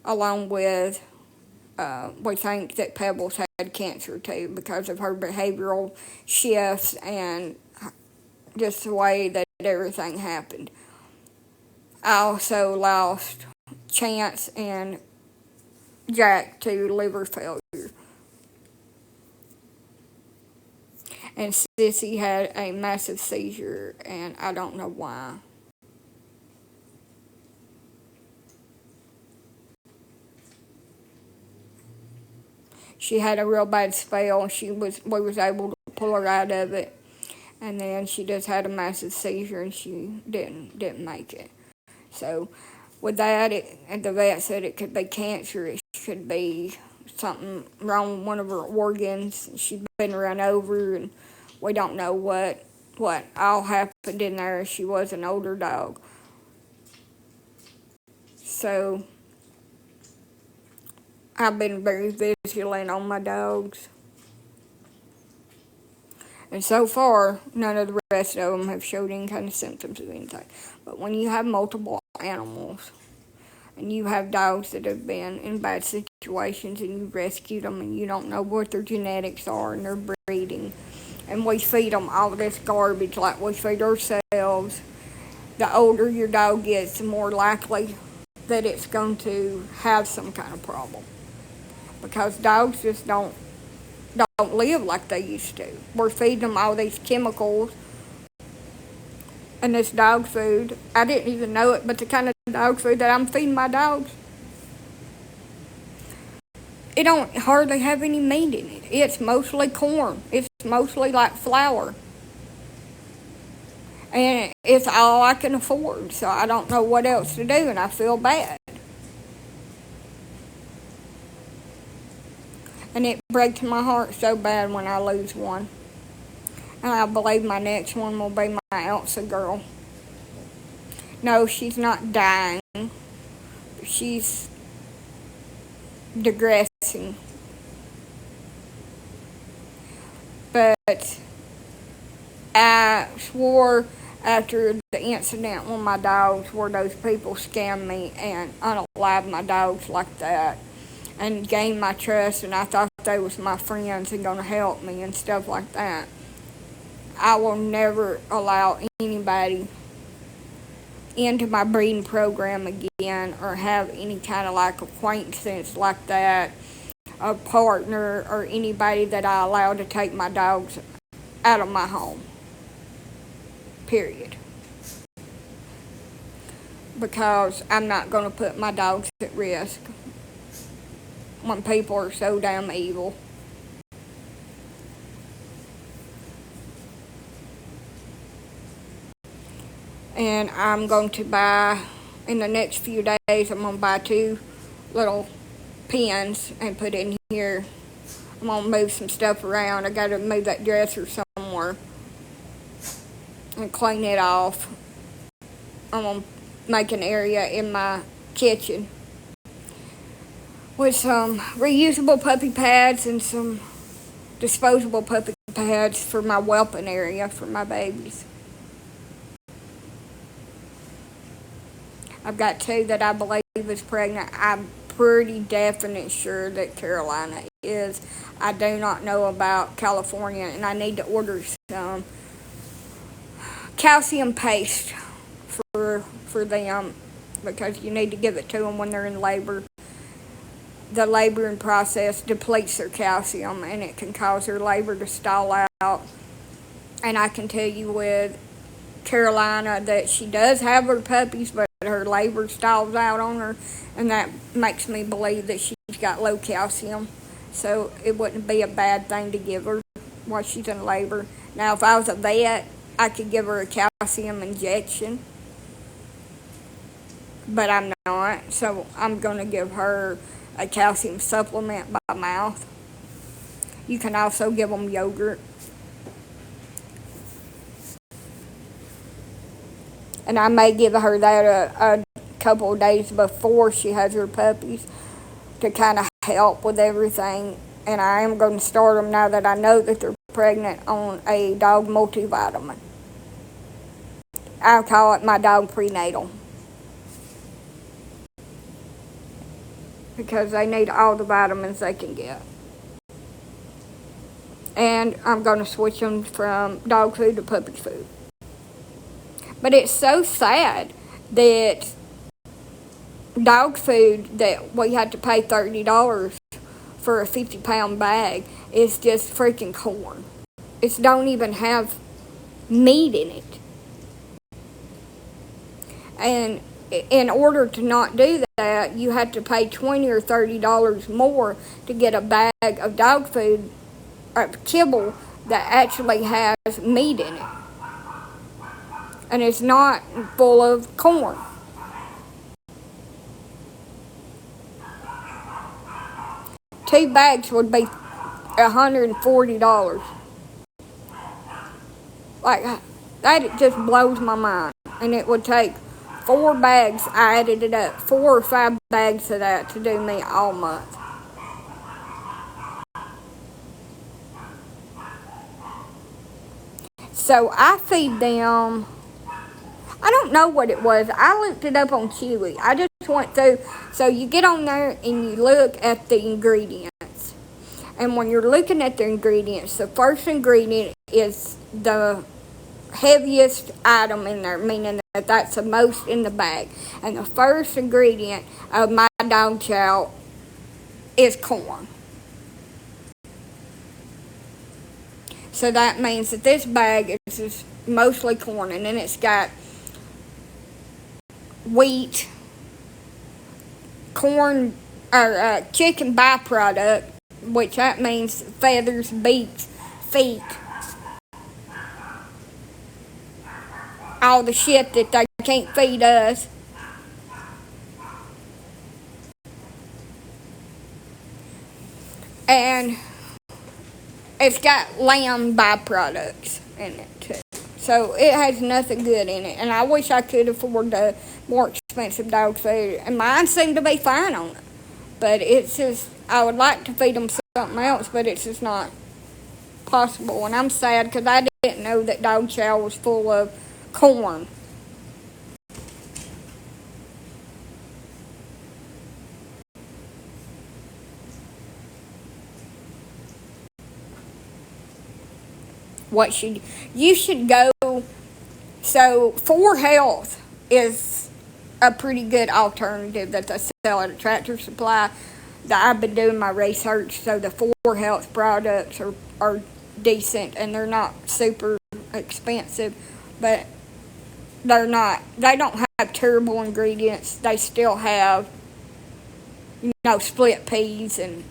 along with, we think that Pebbles had cancer too because of her behavioral shifts and just the way that everything happened. I also lost Chance and Jack to liver failure. And Sissy had a massive seizure, and I don't know why. She had a real bad spell, and we was able to pull her out of it. And then she just had a massive seizure, and she didn't make it. So with that, and the vet said it could be cancer. It could be something wrong with one of her organs. She'd been run over, and we don't know what all happened in there. She was an older dog. So I've been very vigilant on my dogs. And so far, none of the rest of them have showed any kind of symptoms of anything. But when you have multiple animals, and you have dogs that have been in bad situations, and you rescued them, and you don't know what their genetics are and their breeding, and we feed them all this garbage like we feed ourselves, the older your dog gets, the more likely that it's going to have some kind of problem. Because dogs just don't live like they used to. We're feeding them all these chemicals and this dog food. I didn't even know it, but the kind of dog food that I'm feeding my dogs, it don't hardly have any meat in it. It's mostly corn. It's mostly like flour. And it's all I can afford, so I don't know what else to do, and I feel bad. And it breaks my heart so bad when I lose one. And I believe my next one will be my Elsa girl. No, she's not dying. She's digressing. But I swore after the incident with my dogs where those people scammed me and unalived my dogs like that and gained my trust, and I thought they was my friends and gonna help me and stuff like that. I will never allow anybody into my breeding program again or have any kind of like acquaintance like that, a partner or anybody that I allow to take my dogs out of my home. Period. Because I'm not going to put my dogs at risk when people are so damn evil. And I'm going to buy, in the next few days, I'm going to buy 2 little pens and put in here. I'm going to move some stuff around. I got to move that dresser somewhere and clean it off. I'm going to make an area in my kitchen with some reusable puppy pads and some disposable puppy pads for my whelping area for my babies. I've got 2 that I believe is pregnant. I'm pretty definite sure that Carolina is. I do not know about California, and I need to order some calcium paste for them because you need to give it to them when they're in labor. the laboring process depletes their calcium, and it can cause their labor to stall out. And I can tell you with Carolina that she does have her puppies, but her labor stalls out on her, and that makes me believe that she's got low calcium. So it wouldn't be a bad thing to give her while she's in labor. Now, if I was a vet, I could give her a calcium injection, but I'm not, so I'm going to give her a calcium supplement by mouth. You can also give them yogurt. And I may give her that a couple of days before she has her puppies to kind of help with everything. And I am going to start them now that I know that they're pregnant on a dog multivitamin. I call it my dog prenatal, because they need all the vitamins they can get. And I'm going to switch them from dog food to puppy food. But it's so sad that dog food that we had to pay $30 for a 50-pound bag is just freaking corn. It don't even have meat in it. And in order to not do that, you had to pay $20 or $30 more to get a bag of dog food, kibble, that actually has meat in it. And it's not full of corn. Two bags would be $140. Like, that just blows my mind. And it would take 4 bags, I added it up, 4 or 5 bags of that to do me all month. So I feed them, I don't know what it was. I looked it up on Chewy. I just went through. So you get on there and you look at the ingredients. And when you're looking at the ingredients, the first ingredient is the heaviest item in there, meaning that that's the most in the bag. And the first ingredient of my dog chow is corn. So that means that this bag is just mostly corn, and then it's got wheat, corn, or chicken byproduct, which that means feathers, beaks, feet, all the shit that they can't feed us. And it's got lamb byproducts in it too. So it has nothing good in it. And I wish I could afford the more expensive dog food. And mine seem to be fine on it. But it's just, I would like to feed them something else, but it's just not possible. And I'm sad because I didn't know that dog chow was full of corn. You should go. So 4Health is a pretty good alternative that they sell at a Tractor Supply. That I've been doing my research, so the 4Health products are decent, and they're not super expensive, but they don't have terrible ingredients. They still have, split peas and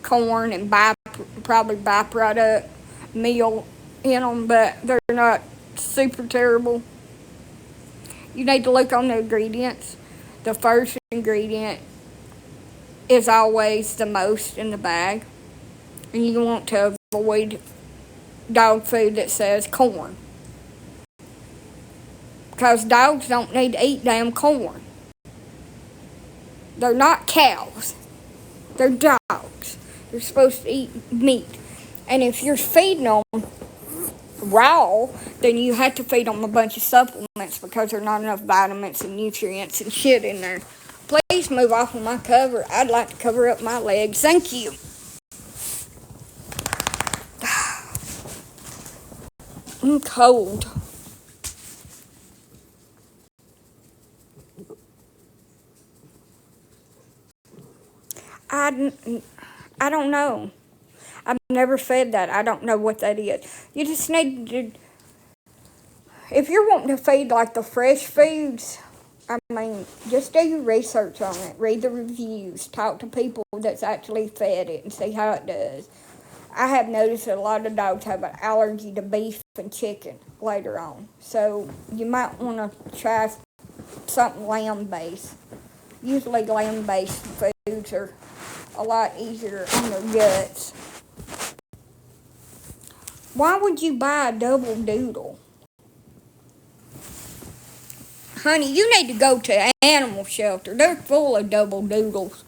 corn and probably byproduct meal in them, but they're not super terrible. You need to look on the ingredients. The first ingredient is always the most in the bag, and you want to avoid dog food that says corn, because dogs don't need to eat damn corn. They're not cows. They're dogs. They're supposed to eat meat. And if you're feeding them raw, then you have to feed them a bunch of supplements, because there's not enough vitamins and nutrients and shit in there. Please move off of my cover. I'd like to cover up my legs. Thank you. I'm cold. I don't know. I've never fed that. I don't know what that is. You just need to, if you're wanting to feed like the fresh foods, I mean, just do your research on it. Read the reviews. Talk to people that's actually fed it and see how it does. I have noticed that a lot of dogs have an allergy to beef and chicken later on. So you might want to try something lamb-based. Usually lamb-based foods are a lot easier on their guts. Why would you buy a double doodle? Honey, you need to go to an animal shelter. They're full of double doodles.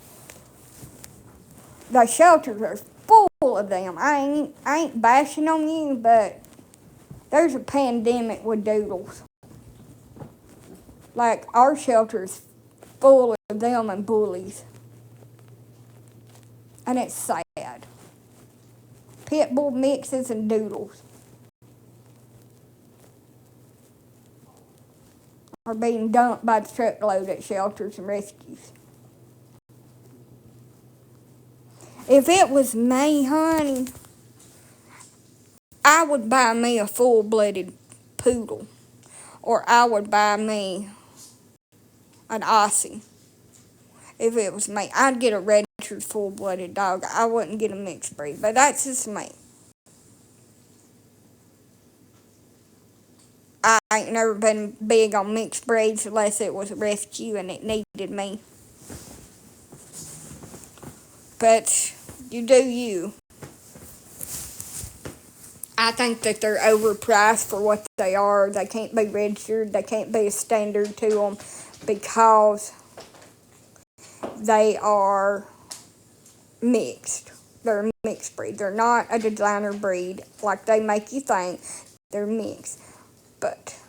The shelters are full of them. I ain't bashing on you, but there's a pandemic with doodles. Like, our shelter's full of them and bullies. And it's sad. Pit bull mixes and doodles are being dumped by the truckload at shelters and rescues. If it was me, honey, I would buy me a full-blooded poodle. Or I would buy me an Aussie. If it was me, I'd get a registered full-blooded dog. I wouldn't get a mixed breed, but that's just me. I ain't never been big on mixed breeds unless it was a rescue and it needed me. But you do you. I think that they're overpriced for what they are. They can't be registered. They can't be a standard to them because they are mixed. They're a mixed breed. They're not a designer breed like they make you think. They're mixed. But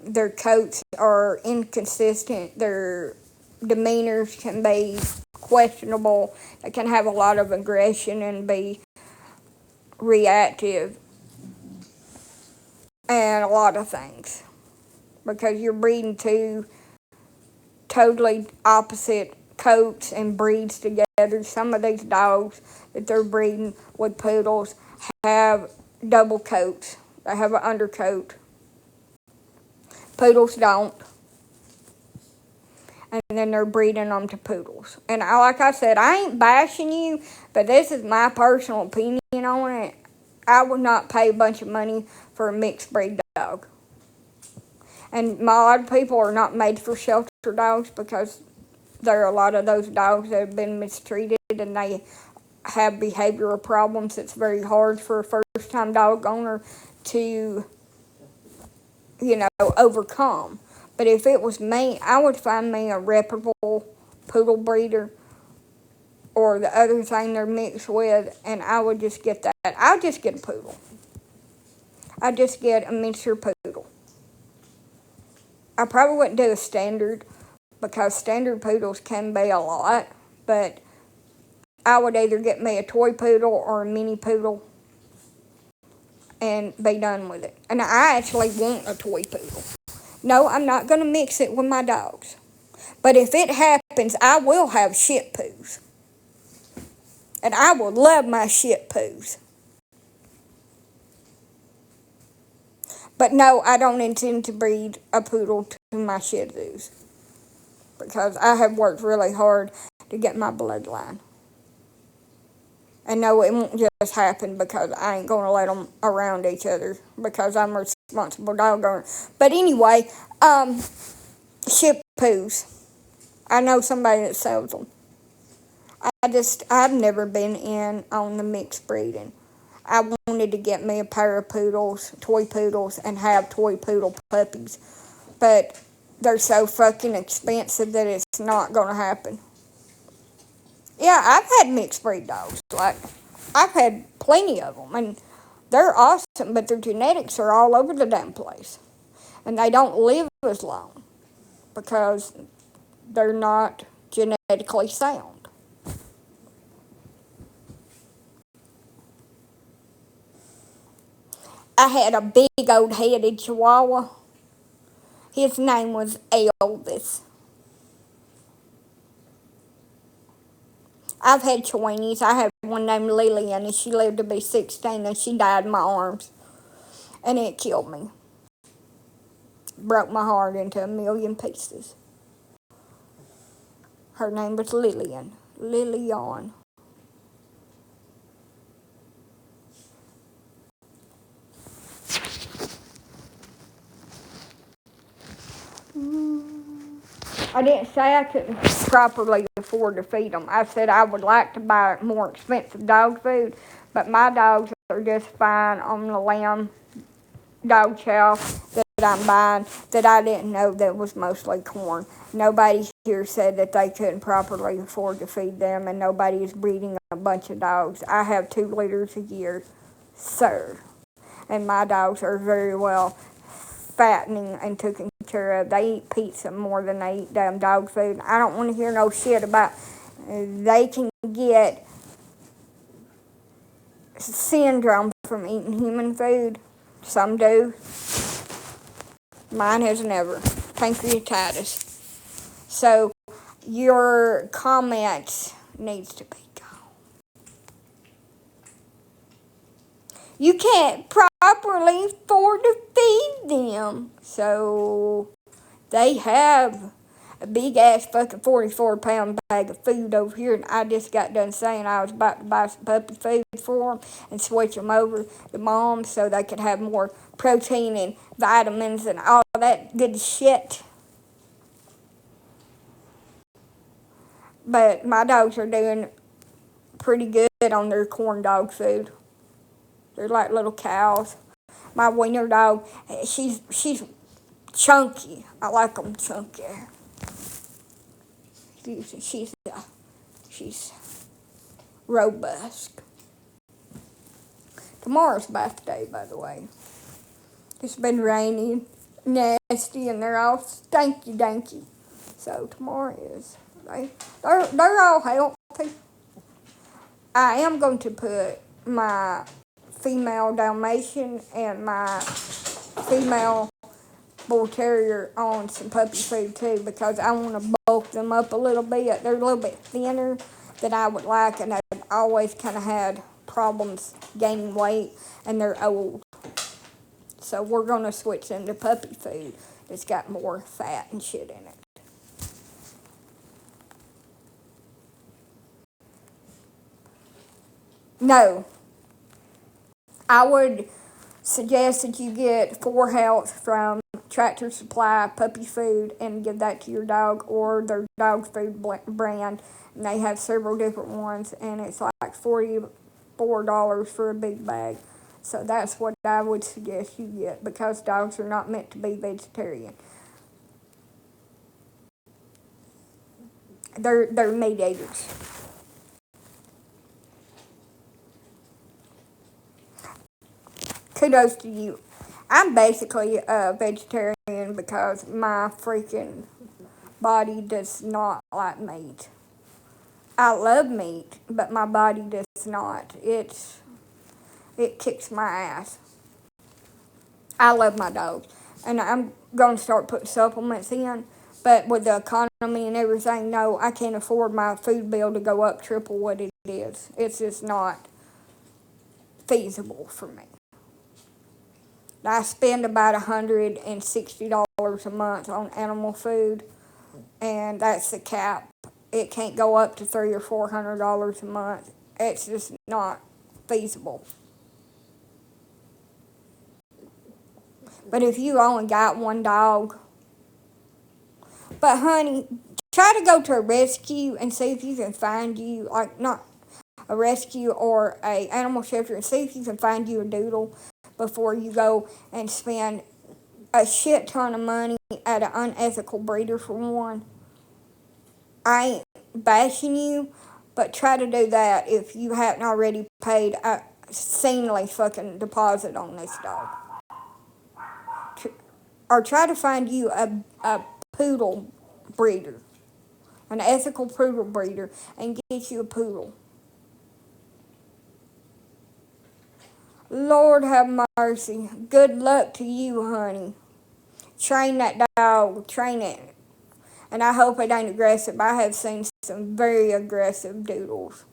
their coats are inconsistent. Their demeanors can be questionable. They can have a lot of aggression and be reactive and a lot of things because you're breeding two totally opposite coats and breeds together. Some of these dogs that they're breeding with poodles have double coats. They have an undercoat. Poodles don't. And then they're breeding them to poodles. And like I said, I ain't bashing you, but this is my personal opinion on it. I would not pay a bunch of money for a mixed breed dog. And a lot of people are not made for shelter dogs because there are a lot of those dogs that have been mistreated and they have behavioral problems. It's very hard for a first-time dog owner to, overcome. But if it was me, I would find me a reputable poodle breeder or the other thing they're mixed with, and I would just get that. I'll just get a poodle. I'd just get a miniature poodle. I probably wouldn't do a standard because standard poodles can be a lot, but I would either get me a toy poodle or a mini poodle and be done with it. And I actually want a toy poodle. No, I'm not going to mix it with my dogs. But if it happens, I will have shih tzus. And I will love my shih tzus. But no, I don't intend to breed a poodle to my shih tzus. Because I have worked really hard to get my bloodline. And no, it won't just happen because I ain't going to let them around each other because I'm a responsible dog owner. But anyway, shih tzus. I know somebody that sells them. I've never been in on the mixed breeding. I wanted to get me a pair of poodles, toy poodles, and have toy poodle puppies. But they're so fucking expensive that it's not going to happen. Yeah, I've had mixed breed dogs. Like, I've had plenty of them, and they're awesome, but their genetics are all over the damn place. And they don't live as long because they're not genetically sound. I had a big old headed Chihuahua, His name was Elvis. I've had Cheweenies. I had one named Lillian, and she lived to be 16, and she died in my arms. And it killed me. Broke my heart into a million pieces. Her name was Lillian. Lillian. I didn't say I couldn't properly afford to feed them. I said I would like to buy more expensive dog food, but my dogs are just fine on the lamb dog chow that I'm buying that I didn't know that was mostly corn. Nobody here said that they couldn't properly afford to feed them, and nobody is breeding a bunch of dogs. I have 2 litters a year, sir, and my dogs are very well fattening and taken care of. They eat pizza more than they eat damn dog food. I don't want to hear no shit about they can get syndrome from eating human food. Some do. Mine has never. Pancreatitis. So your comments needs to be gone. You can't properly afford to feed them. So they have a big ass fucking 44-pound bag of food over here, and I just got done saying I was about to buy some puppy food for them and switch them over to moms so they could have more protein and vitamins and all that good shit. But my dogs are doing pretty good on their corn dog food. They're like little cows. My wiener dog, she's chunky. I like them chunky. She's robust. Tomorrow's birthday, by the way. It's been rainy, nasty, and they're all stanky danky. So tomorrow is. They're all healthy. I am going to put my female Dalmatian and my female Bull Terrier on some puppy food too, because I want to bulk them up a little bit. They're a little bit thinner than I would like, and I've always kind of had problems gaining weight, and they're old. So we're going to switch them to puppy food that's got more fat and shit in it. No, I would suggest that you get 4Health from Tractor Supply puppy food and give that to your dog, or their dog food brand. And they have several different ones, and it's like $44 for a big bag. So that's what I would suggest you get, because dogs are not meant to be vegetarian. They're meat eaters. Kudos to you. I'm basically a vegetarian because my freaking body does not like meat. I love meat, but my body does not. It kicks my ass. I love my dogs, and I'm going to start putting supplements in. But with the economy and everything, no, I can't afford my food bill to go up triple what it is. It's just not feasible for me. I spend about $160 a month on animal food, and that's the cap. It can't go up to $300 or $400 a month. It's just not feasible. But if you only got one dog, but honey, try to go to a rescue and see if you can find you, like, not a rescue or a animal shelter, and see if you can find you a doodle before you go and spend a shit ton of money at an unethical breeder for one. I ain't bashing you, but try to do that if you haven't already paid a insanely fucking deposit on this dog. Or try to find you a poodle breeder, an ethical poodle breeder, and get you a poodle. Lord have mercy. Good luck to you, honey. train that dog, train it. And I hope it ain't aggressive. I have seen some very aggressive doodles.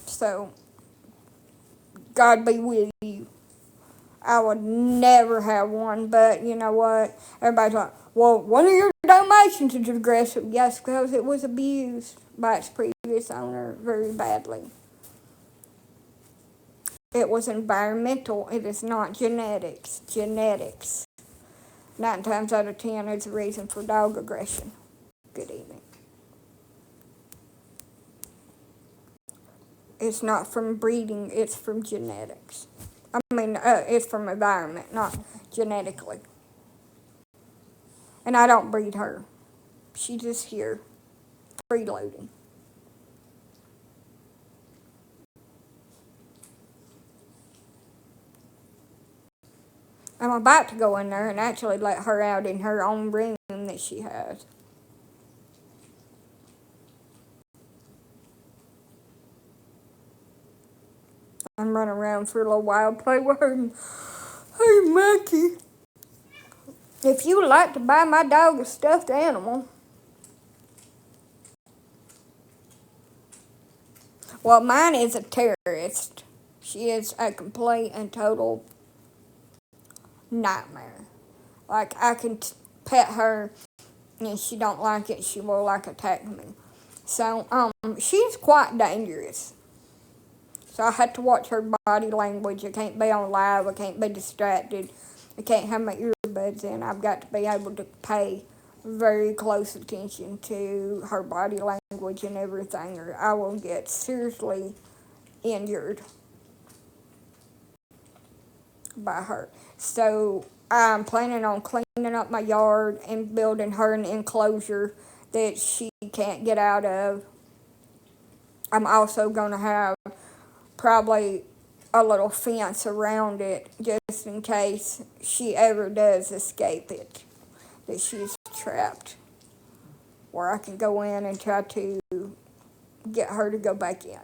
So, God be with you. I would never have one, but you know what? Everybody's like, well, one of your Dalmatians is aggressive. Yes, because it was abused by its previous owner very badly. It was environmental. It is not genetics. Genetics. 9 times out of 10 is the reason for dog aggression. Good evening. It's not from breeding, it's from genetics. It's from environment, not genetically. And I don't breed her. She's just here, freeloading. I'm about to go in there and actually let her out in her own room that she has. I'm running around for a little while, play with her. Hey, Mackie. If you would like to buy my dog a stuffed animal, well, mine is a terrorist. She is a complete and total nightmare. Like, I can pet her, and if she don't like it, she will, like, attack me. So, she's quite dangerous. So I had to watch her body language. I can't be on live. I can't be distracted. I can't have my earbuds in. I've got to be able to pay very close attention to her body language and everything, or I will get seriously injured by her. So I'm planning on cleaning up my yard and building her an enclosure that she can't get out of. I'm also going to have probably a little fence around it just in case she ever does escape it, that she's trapped, where I can go in and try to get her to go back in.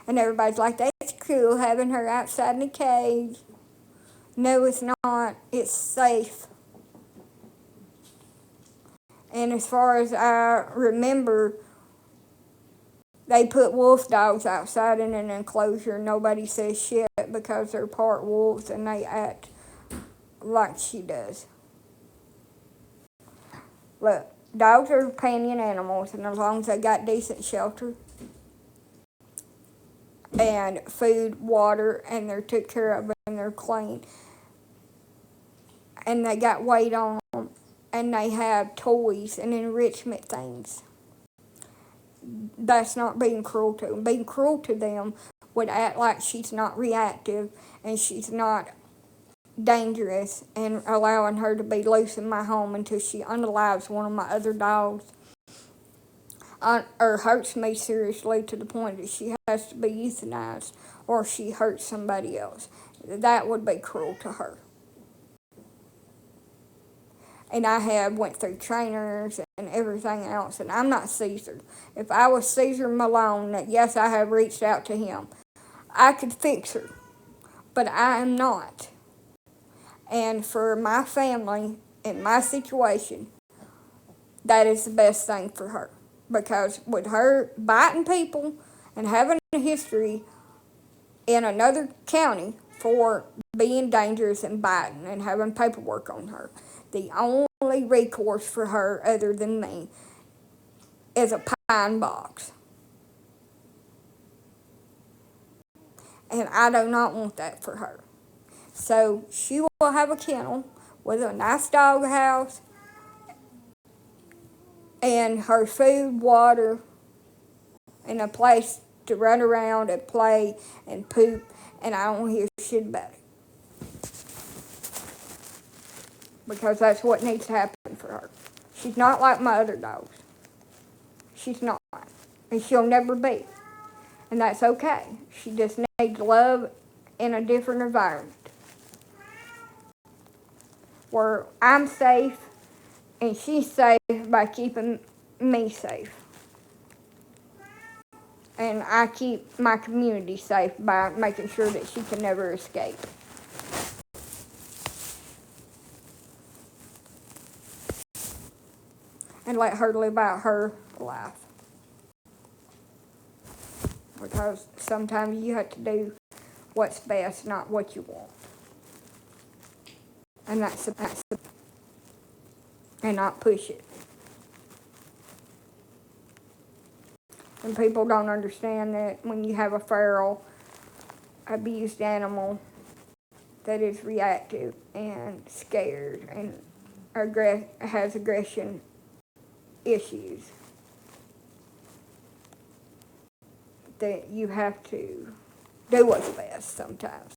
And everybody's like, that's cool having her outside in a cage. No, it's not. It's safe. And as far as I remember, they put wolf dogs outside in an enclosure. Nobody says shit because they're part wolves and they act like she does. Look, dogs are companion animals, and as long as they got decent shelter and food, water, and they're took care of and they're clean, and they got weight on them, and they have toys and enrichment things, that's not being cruel to them. Being cruel to them would act like she's not reactive and she's not dangerous and allowing her to be loose in my home until she unalives one of my other dogs or hurts me seriously to the point that she has to be euthanized or she hurts somebody else. That would be cruel to her. And I have went through trainers and everything else, and I'm not Caesar. If I was Caesar Malone, yes, I have reached out to him. I could fix her, but I am not. And for my family and my situation, that is the best thing for her. Because with her biting people and having a history in another county for being dangerous and biting and having paperwork on her, the only recourse for her other than me is a pine box. And I do not want that for her. So she will have a kennel with a nice dog house and her food, water, and a place to run around and play and poop, and I don't hear shit about it. Because that's what needs to happen for her. She's not like my other dogs. She's not. And she'll never be. And that's okay. She just needs love in a different environment. Where I'm safe and she's safe by keeping me safe. And I keep my community safe by making sure that she can never escape. And let her live out her life. Because sometimes you have to do what's best, not what you want. And that's and not push it. And people don't understand that when you have a feral, abused animal that is reactive and scared and has aggression issues, that you have to do what's best sometimes.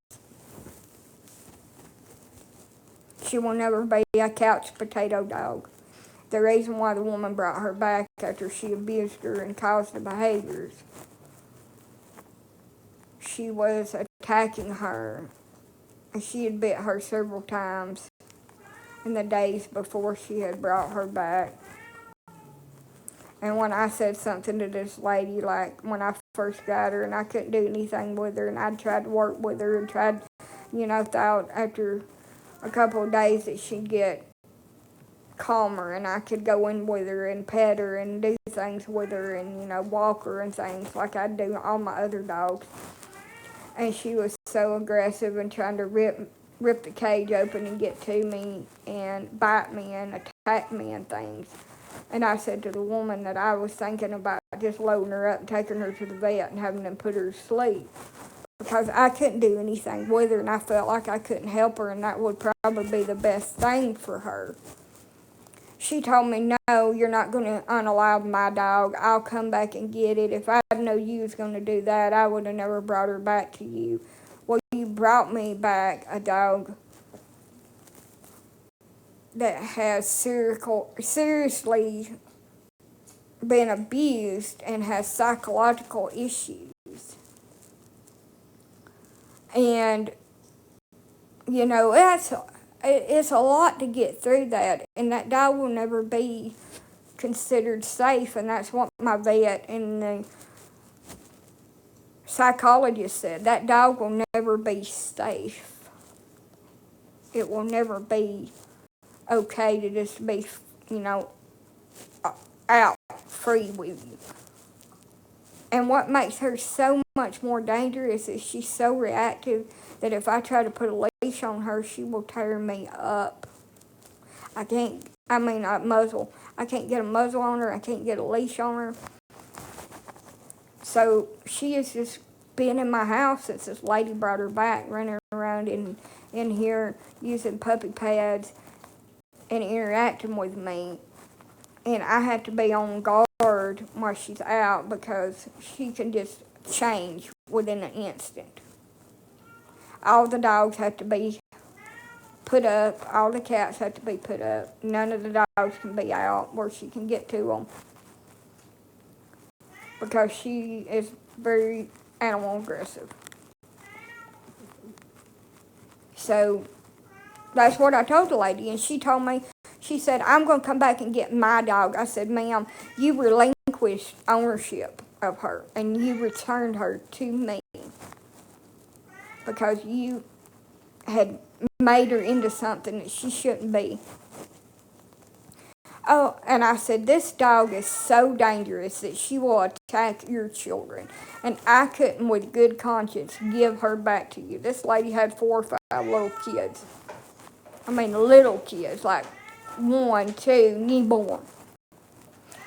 She will never be a couch potato dog. The reason why the woman brought her back after she abused her and caused the behaviors, she was attacking her, and she had bit her several times in the days before she had brought her back. And when I said something to this lady, like when I first got her and I couldn't do anything with her, and I tried to work with her and tried, thought after a couple of days that she'd get calmer and I could go in with her and pet her and do things with her and, walk her and things like I do all my other dogs. And she was so aggressive and trying to rip the cage open and get to me and bite me and attack me and things. And I said to the woman that I was thinking about just loading her up and taking her to the vet and having them put her to sleep. Because I couldn't do anything with her and I felt like I couldn't help her and that would probably be the best thing for her. She told me, no, you're not going to unalive my dog. I'll come back and get it. If I known you was going to do that, I would have never brought her back to you. Well, you brought me back a dog that has seriously been abused and has psychological issues. And, it's a lot to get through that. And that dog will never be considered safe. And that's what my vet and the psychologist said. That dog will never be safe. It will never be okay to just be, out free with you. And what makes her so much more dangerous is she's so reactive that if I try to put a leash on her, she will tear me up. A muzzle. I can't get a muzzle on her. I can't get a leash on her. So she has just been in my house since this lady brought her back, running around in here using puppy pads and interacting with me. And I have to be on guard while she's out because she can just change within an instant. All the dogs have to be put up. All the cats have to be put up. None of the dogs can be out where she can get to them because she is very animal aggressive. So that's what I told the lady, and she told me, she said, I'm going to come back and get my dog. I said, ma'am, you relinquished ownership of her, and you returned her to me because you had made her into something that she shouldn't be. Oh, and I said, this dog is so dangerous that she will attack your children. And I couldn't, with good conscience, give her back to you. This lady had 4 or 5 little kids. Little kids, like 1, 2, newborn.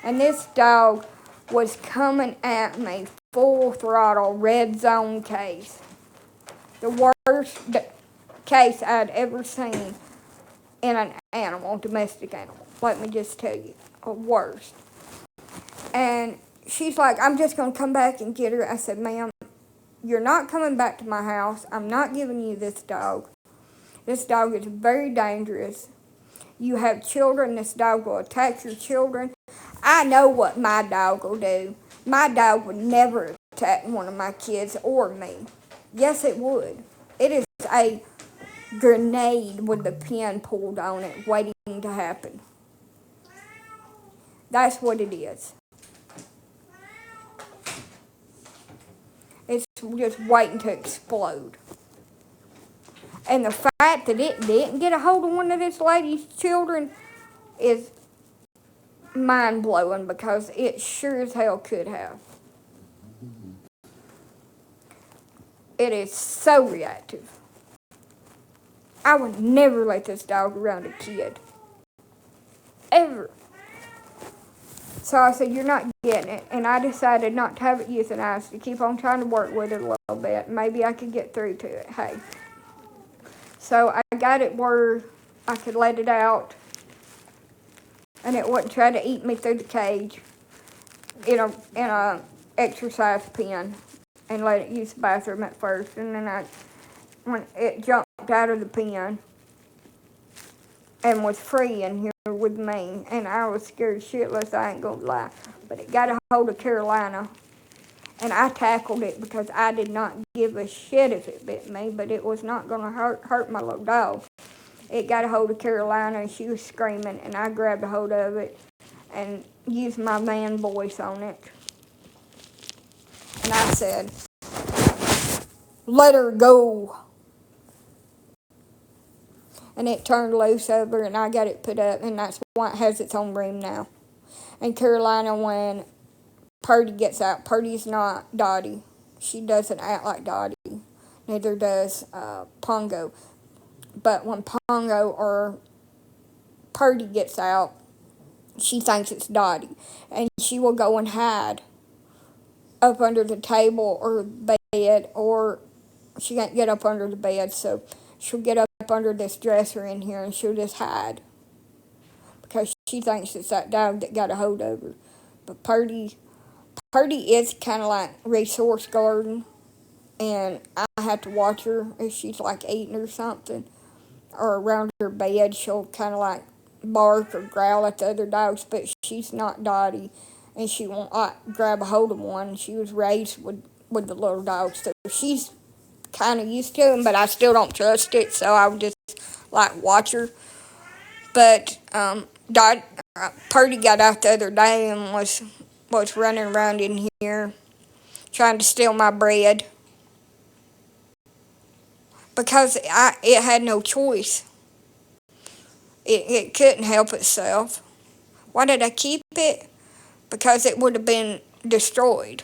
And this dog was coming at me full throttle, red zone case. The worst case I'd ever seen in an animal, domestic animal. Let me just tell you, a worst. And she's like, I'm just going to come back and get her. I said, ma'am, you're not coming back to my house. I'm not giving you this dog. This dog is very dangerous. You have children. This dog will attack your children. I know what my dog will do. My dog would never attack one of my kids or me. Yes, it would. It is a grenade with the pin pulled on it waiting to happen. That's what it is. just waiting to explode. And the fact that it didn't get a hold of one of this lady's children is mind blowing, because it sure as hell could have. It is so reactive. I would never let this dog around a kid. Ever. So I said, you're not getting it. And I decided not to have it euthanized, to keep on trying to work with it a little bit. Maybe I could get through to it. Hey. So I got it where I could let it out, and it wouldn't try to eat me through the cage in a exercise pen, and let it use the bathroom at first. And then when it jumped out of the pen and was free in here with me, and I was scared shitless, I ain't gonna lie. But it got a hold of Carolina, and I tackled it because I did not give a shit if it bit me, but it was not gonna hurt my little dog. It got a hold of Carolina, and she was screaming, and I grabbed a hold of it and used my man voice on it. And I said, let her go. And it turned loose over, and I got it put up, and that's why it has its own room now. And Carolina, when Purdy gets out, Purdy's not Dottie. She doesn't act like Dottie. Neither does Pongo. But when Pongo or Purdy gets out, she thinks it's Dottie. And she will go and hide up under the table or bed, or she can't get up under the bed, so she'll get up under this dresser in here, and she'll just hide, because she thinks it's that dog that got a hold of her. But Purdy is kind of like resource garden, and I have to watch her if she's like eating or something, or around her bed. She'll kind of like bark or growl at the other dogs, but she's not Dottie, and she won't like grab a hold of one. She was raised with the little dogs, so she's kind of used to them, but I still don't trust it, so I would just like watch her. But Purdy got out the other day and was running around in here trying to steal my bread, because it had no choice. It couldn't help itself. Why did I keep it? Because it would have been destroyed.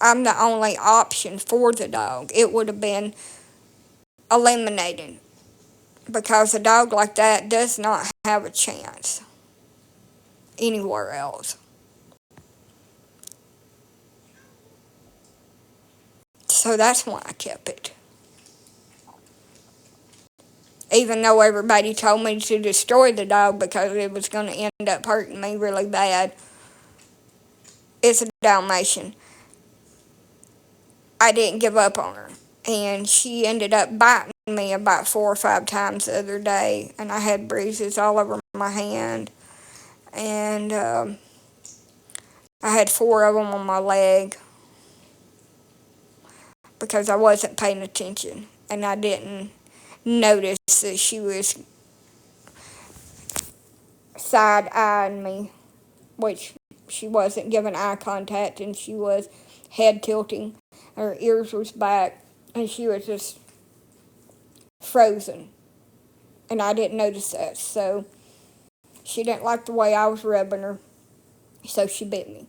I'm the only option for the dog. It would have been eliminated, because a dog like that does not have a chance anywhere else. So that's why I kept it. Even though everybody told me to destroy the dog because it was going to end up hurting me really bad. It's a Dalmatian. I didn't give up on her. And she ended up biting me about 4 or 5 times the other day. And I had bruises all over my hand. And I had 4 of them on my leg, because I wasn't paying attention. And I didn't notice that she was side-eyeing me, which she wasn't giving eye contact, and she was head tilting. Her ears was back, and she was just frozen. And I didn't notice that, so she didn't like the way I was rubbing her, so she bit me.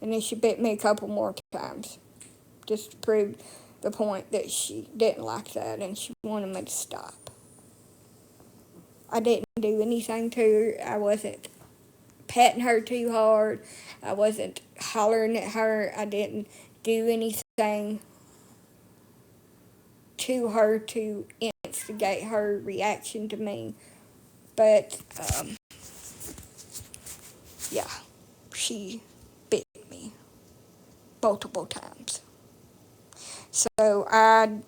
And then she bit me a couple more times, just to prove the point that she didn't like that, and she wanted me to stop. I didn't do anything to her. I wasn't patting her too hard. I wasn't hollering at her. I didn't do anything to her to instigate her reaction to me. But, yeah, she bit me multiple times. So I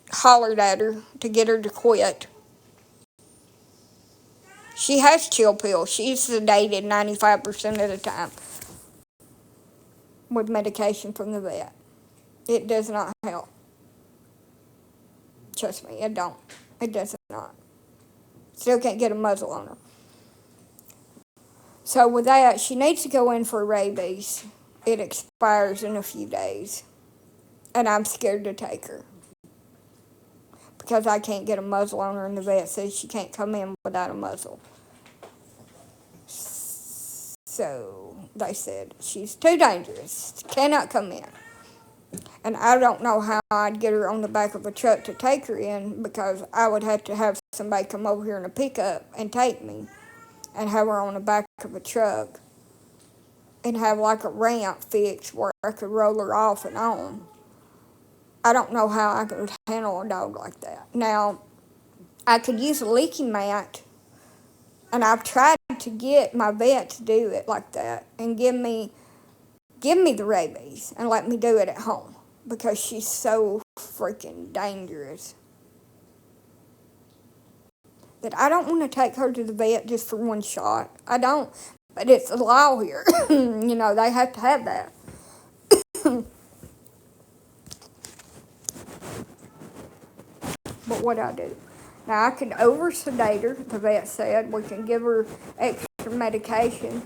hollered at her to get her to quit. She has chill pills. She's sedated 95% of the time with medication from the vet. It does not help. Trust me, it don't. It does not. Still can't get a muzzle on her. So with that, she needs to go in for rabies. It expires in a few days. And I'm scared to take her. Because I can't get a muzzle on her, and the vet says she can't come in without a muzzle. So they said she's too dangerous, cannot come in. And I don't know how I'd get her on the back of a truck to take her in, because I would have to have somebody come over here in a pickup and take me and have her on the back of a truck and have like a ramp fixed where I could roll her off and on. I don't know how I could handle a dog like that. Now, I could use a leaky mat, and I've tried to get my vet to do it like that and give me the rabies and let me do it at home, because she's so freaking dangerous that I don't want to take her to the vet just for one shot. I don't, but it's the law here. They have to have that. But what I do? Now, I can over-sedate her, the vet said. We can give her extra medication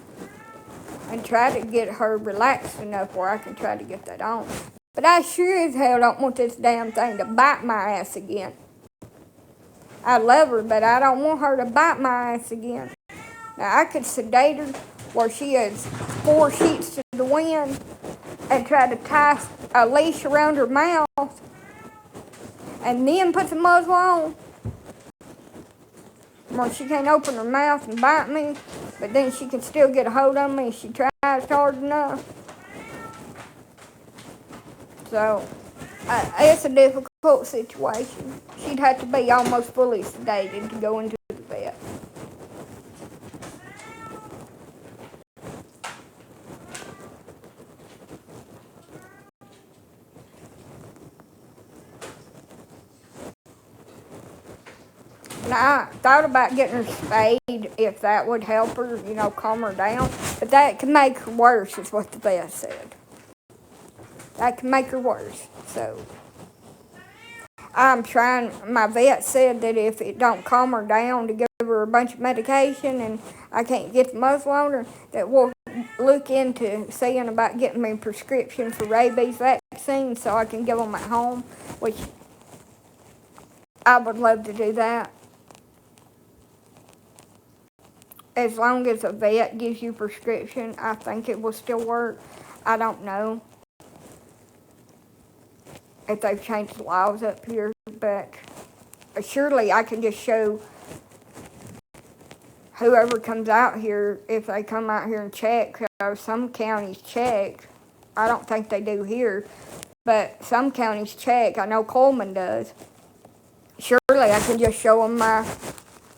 and try to get her relaxed enough where I can try to get that on. But I sure as hell don't want this damn thing to bite my ass again. I love her, but I don't want her to bite my ass again. Now, I could sedate her where she has 4 sheets to the wind and try to tie a leash around her mouth and then put the muzzle on where she can't open her mouth and bite me, but then she can still get a hold of me if she tries hard enough. So, it's a difficult situation. She'd have to be almost fully sedated to go into the vet. Now, I thought about getting her spayed if that would help her, calm her down. But that could make her worse, is what the vet said. That can make her worse. So, I'm trying. My vet said that if it don't calm her down, to give her a bunch of medication and I can't get the muzzle on her, that we'll look into seeing about getting me a prescription for rabies vaccine so I can give them at home, which I would love to do that. As long as a vet gives you a prescription, I think it will still work. I don't know if they've changed the laws up here, but surely I can just show whoever comes out here, if they come out here and check. Some counties check. I don't think they do here, but some counties check. I know Coleman does. Surely I can just show them my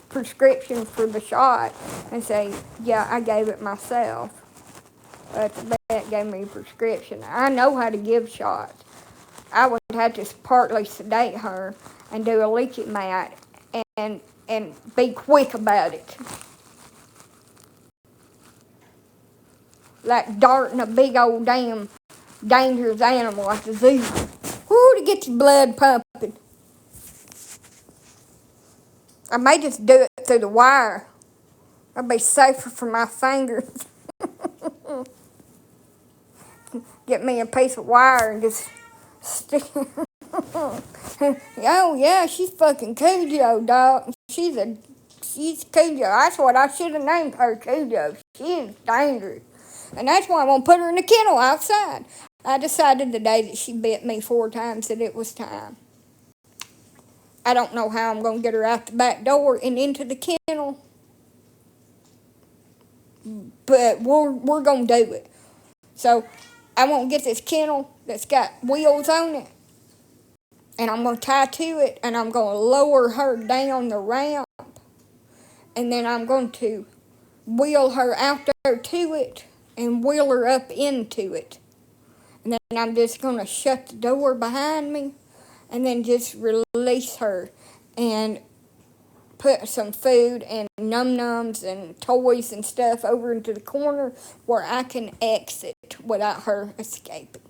prescription for the shot and say, yeah, I gave it myself. But the vet gave me a prescription. I know how to give shots. I would have to partly sedate her and do a leaky mat and be quick about it. Like darting a big old damn dangerous animal like a zoo. Woo, to get your blood pumping. I may just do it through the wire. That'd be safer for my fingers. Get me a piece of wire and just stick it. Oh, yeah, she's fucking Cujo, dog. She's Cujo. That's what I should have named her, Cujo. She is dangerous. And that's why I'm going to put her in the kennel outside. I decided the day that she bit me 4 times that it was time. I don't know how I'm going to get her out the back door and into the kennel. But we're going to do it. So I want to get this kennel that's got wheels on it. And I'm going to tie to it. And I'm going to lower her down the ramp. And then I'm going to wheel her out there to it. And wheel her up into it. And then I'm just going to shut the door behind me. And then just release her and put some food and num-nums and toys and stuff over into the corner where I can exit without her escaping.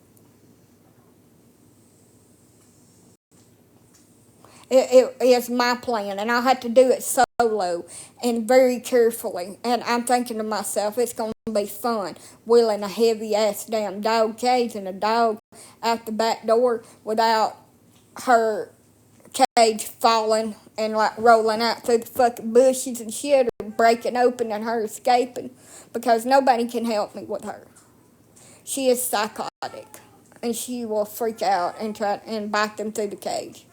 It is my plan, and I'll have to do it solo and very carefully. And I'm thinking to myself, it's going to be fun wheeling a heavy ass damn dog cage and a dog out the back door without her cage falling and like rolling out through the fucking bushes and shit, or breaking open and her escaping, because nobody can help me with her. She is psychotic, and she will freak out and try and bite them through the cage.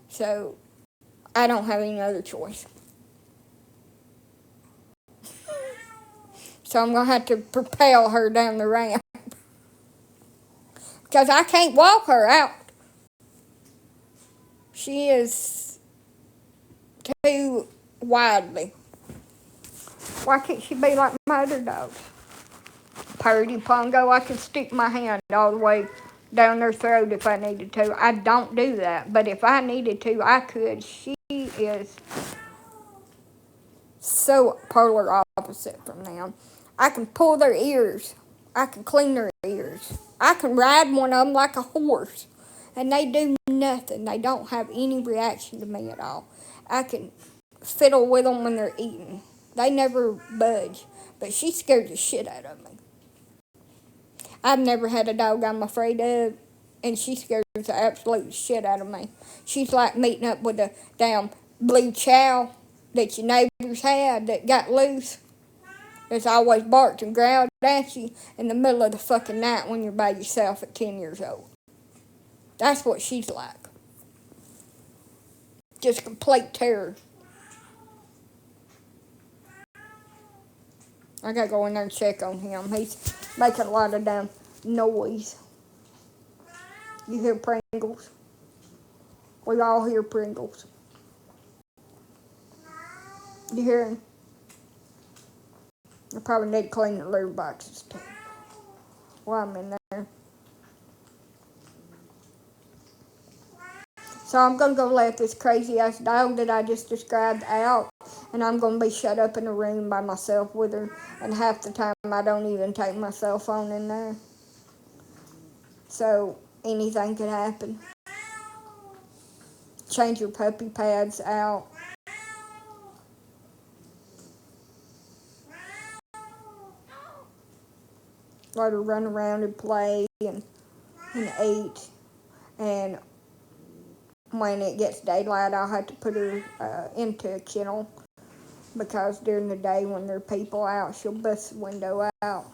So I don't have any other choice. So I'm gonna have to propel her down the ramp because I can't walk her out. She is too widely. Why can't she be like my other dogs? Purdy Pongo, I could stick my hand all the way down their throat if I needed to. I don't do that, but if I needed to, I could. She is so polar opposite from them. I can pull their ears. I can clean their ears. I can ride one of them like a horse. And they do nothing. They don't have any reaction to me at all. I can fiddle with them when they're eating. They never budge. But she scares the shit out of me. I've never had a dog I'm afraid of. And she scares the absolute shit out of me. She's like meeting up with a damn blue chow that your neighbors had that got loose. It's always barked and growled at you in the middle of the fucking night when you're by yourself at 10 years old. That's what she's like. Just complete terror. I gotta go in there and check on him. He's making a lot of damn noise. You hear Pringles? We all hear Pringles. You hear him? I probably need to clean the litter boxes too while I'm in there. So I'm going to go let this crazy ass dog that I just described out, and I'm going to be shut up in a room by myself with her, and half the time I don't even take my cell phone in there. So anything could happen. Change your puppy pads out. Let her run around and play and eat. And when it gets daylight, I'll have to put her into a kennel, because during the day when there are people out, she'll bust the window out.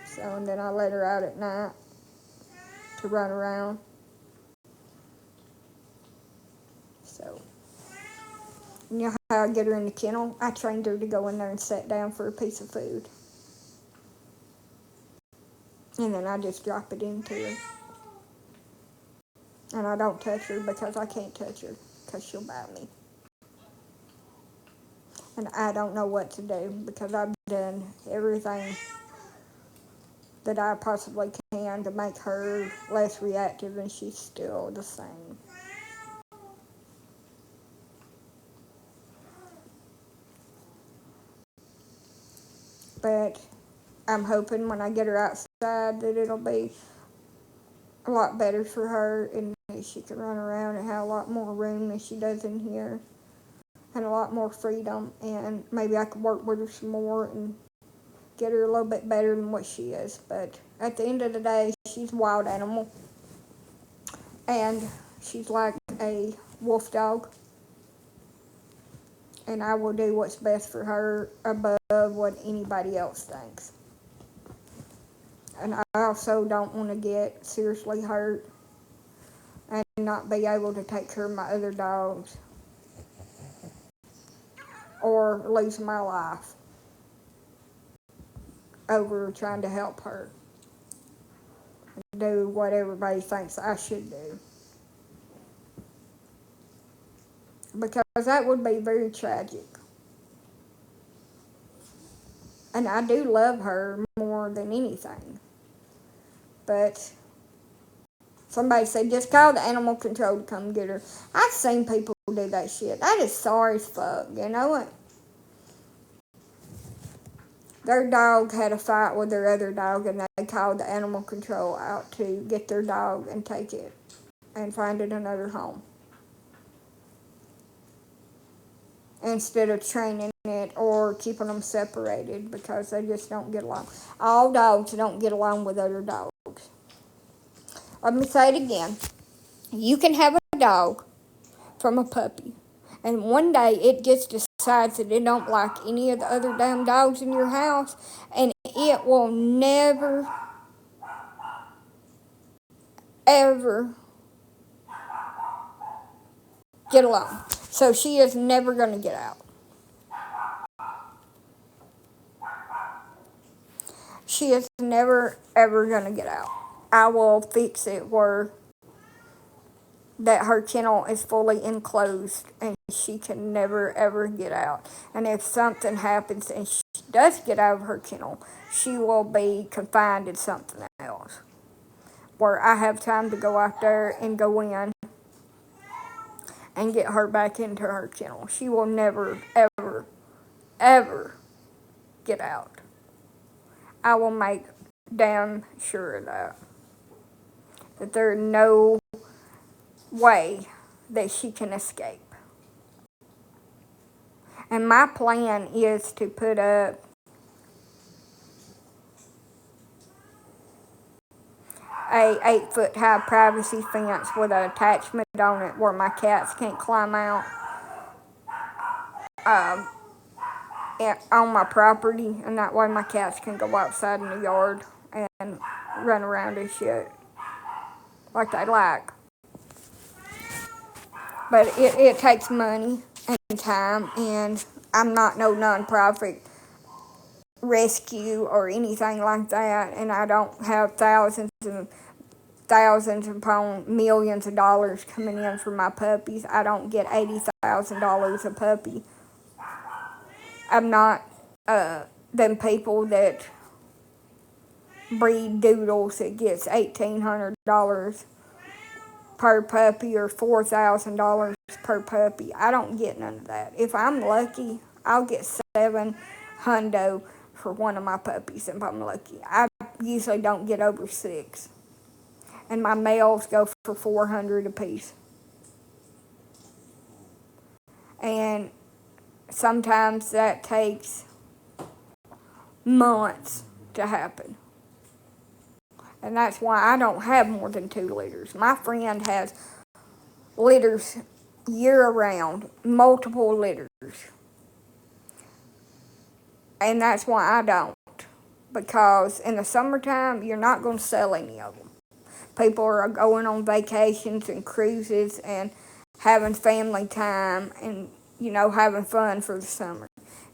So, and then I let her out at night to run around. So, you know how I get her in the kennel? I trained her to go in there and sit down for a piece of food. And then I just drop it into her. And I don't touch her because I can't touch her, because she'll bite me. And I don't know what to do, because I've done everything that I possibly can to make her less reactive, and she's still the same. But I'm hoping when I get her outside that it'll be a lot better for her, and that she can run around and have a lot more room than she does in here, and a lot more freedom, and maybe I could work with her some more and get her a little bit better than what she is. But at the end of the day, she's a wild animal, and she's like a wolf dog, and I will do what's best for her above what anybody else thinks. And I also don't want to get seriously hurt and not be able to take care of my other dogs, or lose my life over trying to help her do what everybody thinks I should do. Because that would be very tragic. And I do love her more than anything. But somebody said, just call the animal control to come get her. I've seen people do that shit. That is sorry as fuck, you know what? Their dog had a fight with their other dog, and they called the animal control out to get their dog and take it and find it another home. instead of training it or keeping them separated because they just don't get along. All dogs don't get along with other dogs. Let me say it again. You can have a dog from a puppy, and one day it just decides that it don't like any of the other damn dogs in your house, and it will never, ever get along. So she is never going to get out. She is never, ever going to get out. I will fix it where that her kennel is fully enclosed and she can never, ever get out. And if something happens and she does get out of her kennel, she will be confined in something else, where I have time to go out there and go in and get her back into her kennel. She will never, ever, ever get out. I will make damn sure of that. That there's no way that she can escape. And my plan is to put up a 8-foot high privacy fence with an attachment on it where my cats can't climb out on my property, and that way my cats can go outside in the yard and run around and shit like they like. But it takes money and time, and I'm not no nonprofit rescue or anything like that, and I don't have thousands upon millions of dollars coming in for my puppies. I don't get $80,000 a puppy. I'm not them people that breed doodles that gets $1,800 per puppy or $4,000 per puppy. I don't get none of that. If I'm lucky, I'll get $700 for one of my puppies if I'm lucky. I usually don't get over 6. And my males go for $400 a piece. And sometimes that takes months to happen. And that's why I don't have more than 2 litters. My friend has litters year round, multiple litters. And that's why I don't. Because in the summertime, you're not going to sell any of them. People are going on vacations and cruises and having family time and, having fun for the summer.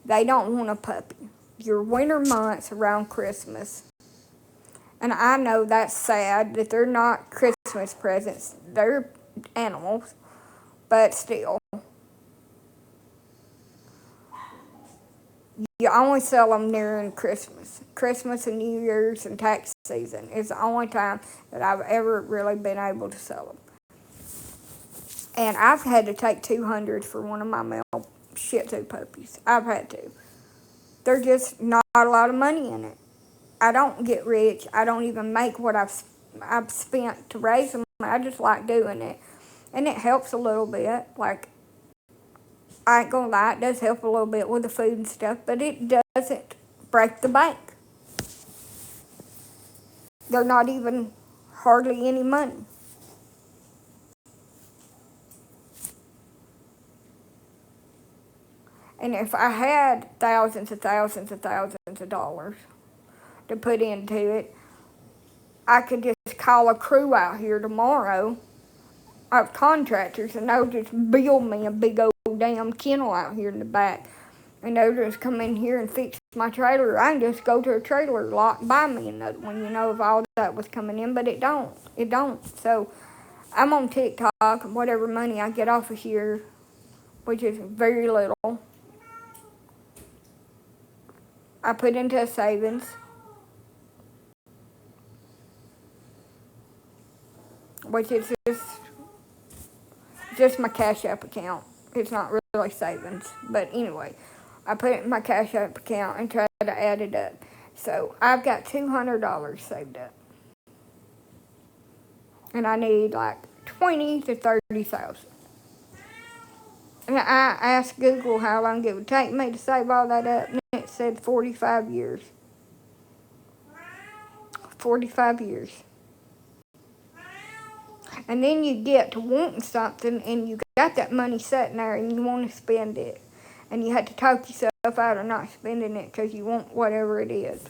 They don't want a puppy. Your winter months around Christmas. And I know that's sad that they're not Christmas presents. They're animals. But still. You only sell them during Christmas. Christmas and New Year's and tax season is the only time that I've ever really been able to sell them. And I've had to take $200 for one of my male Shih Tzu puppies. I've had to. There's just not a lot of money in it. I don't get rich. I don't even make what I've spent to raise them. I just like doing it. And it helps a little bit. Like, I ain't gonna lie, it does help a little bit with the food and stuff, but it doesn't break the bank. They're not even hardly any money. And if I had thousands of dollars to put into it, I could just call a crew out here tomorrow of contractors, and they'll just build me a big old damn kennel out here in the back. And they'll just come in here and fix my trailer. I can just go to a trailer lot and buy me another one, if all that was coming in. But it don't. It don't. So I'm on TikTok, and whatever money I get off of here, which is very little, I put into a savings. Which is just my Cash App account. It's not really savings. But anyway, I put it in my Cash App account and try to add it up. So I've got $200 saved up. And I need like 20 to 30,000. And I asked Google how long it would take me to save all that up, and it said 45 years. 45 years. And then you get to wanting something, and you got that money sitting there, and you want to spend it. And you have to talk yourself out of not spending it because you want whatever it is.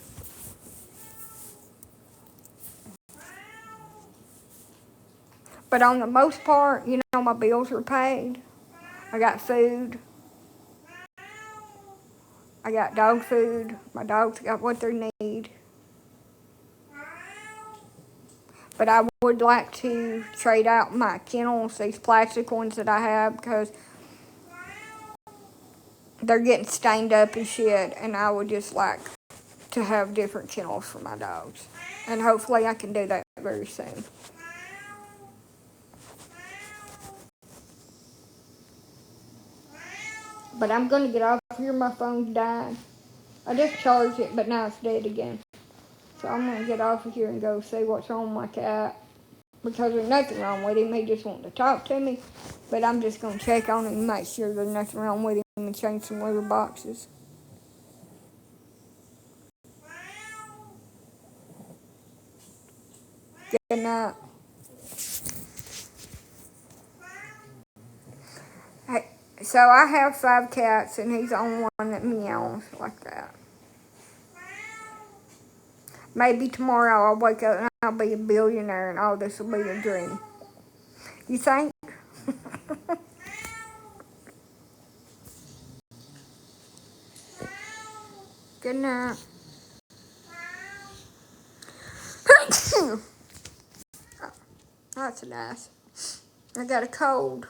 But on the most part, my bills are paid. I got food. I got dog food. My dogs got what they need. But I would like to trade out my kennels, these plastic ones that I have, because they're getting stained up and shit, and I would just like to have different kennels for my dogs. And hopefully I can do that very soon. But I'm going to get off here. My phone's dying. I just charged it, but now it's dead again. So I'm going to get off of here and go see what's wrong with my cat. Because there's nothing wrong with him. He just wanted to talk to me. But I'm just going to check on him and make sure there's nothing wrong with him and change some litter boxes. Good night. Hey, so I have 5 cats, and he's the only one that meows like that. Maybe tomorrow I'll wake up and I'll be a billionaire, and all this will be a dream. You think? Good night. That's nice. I got a cold.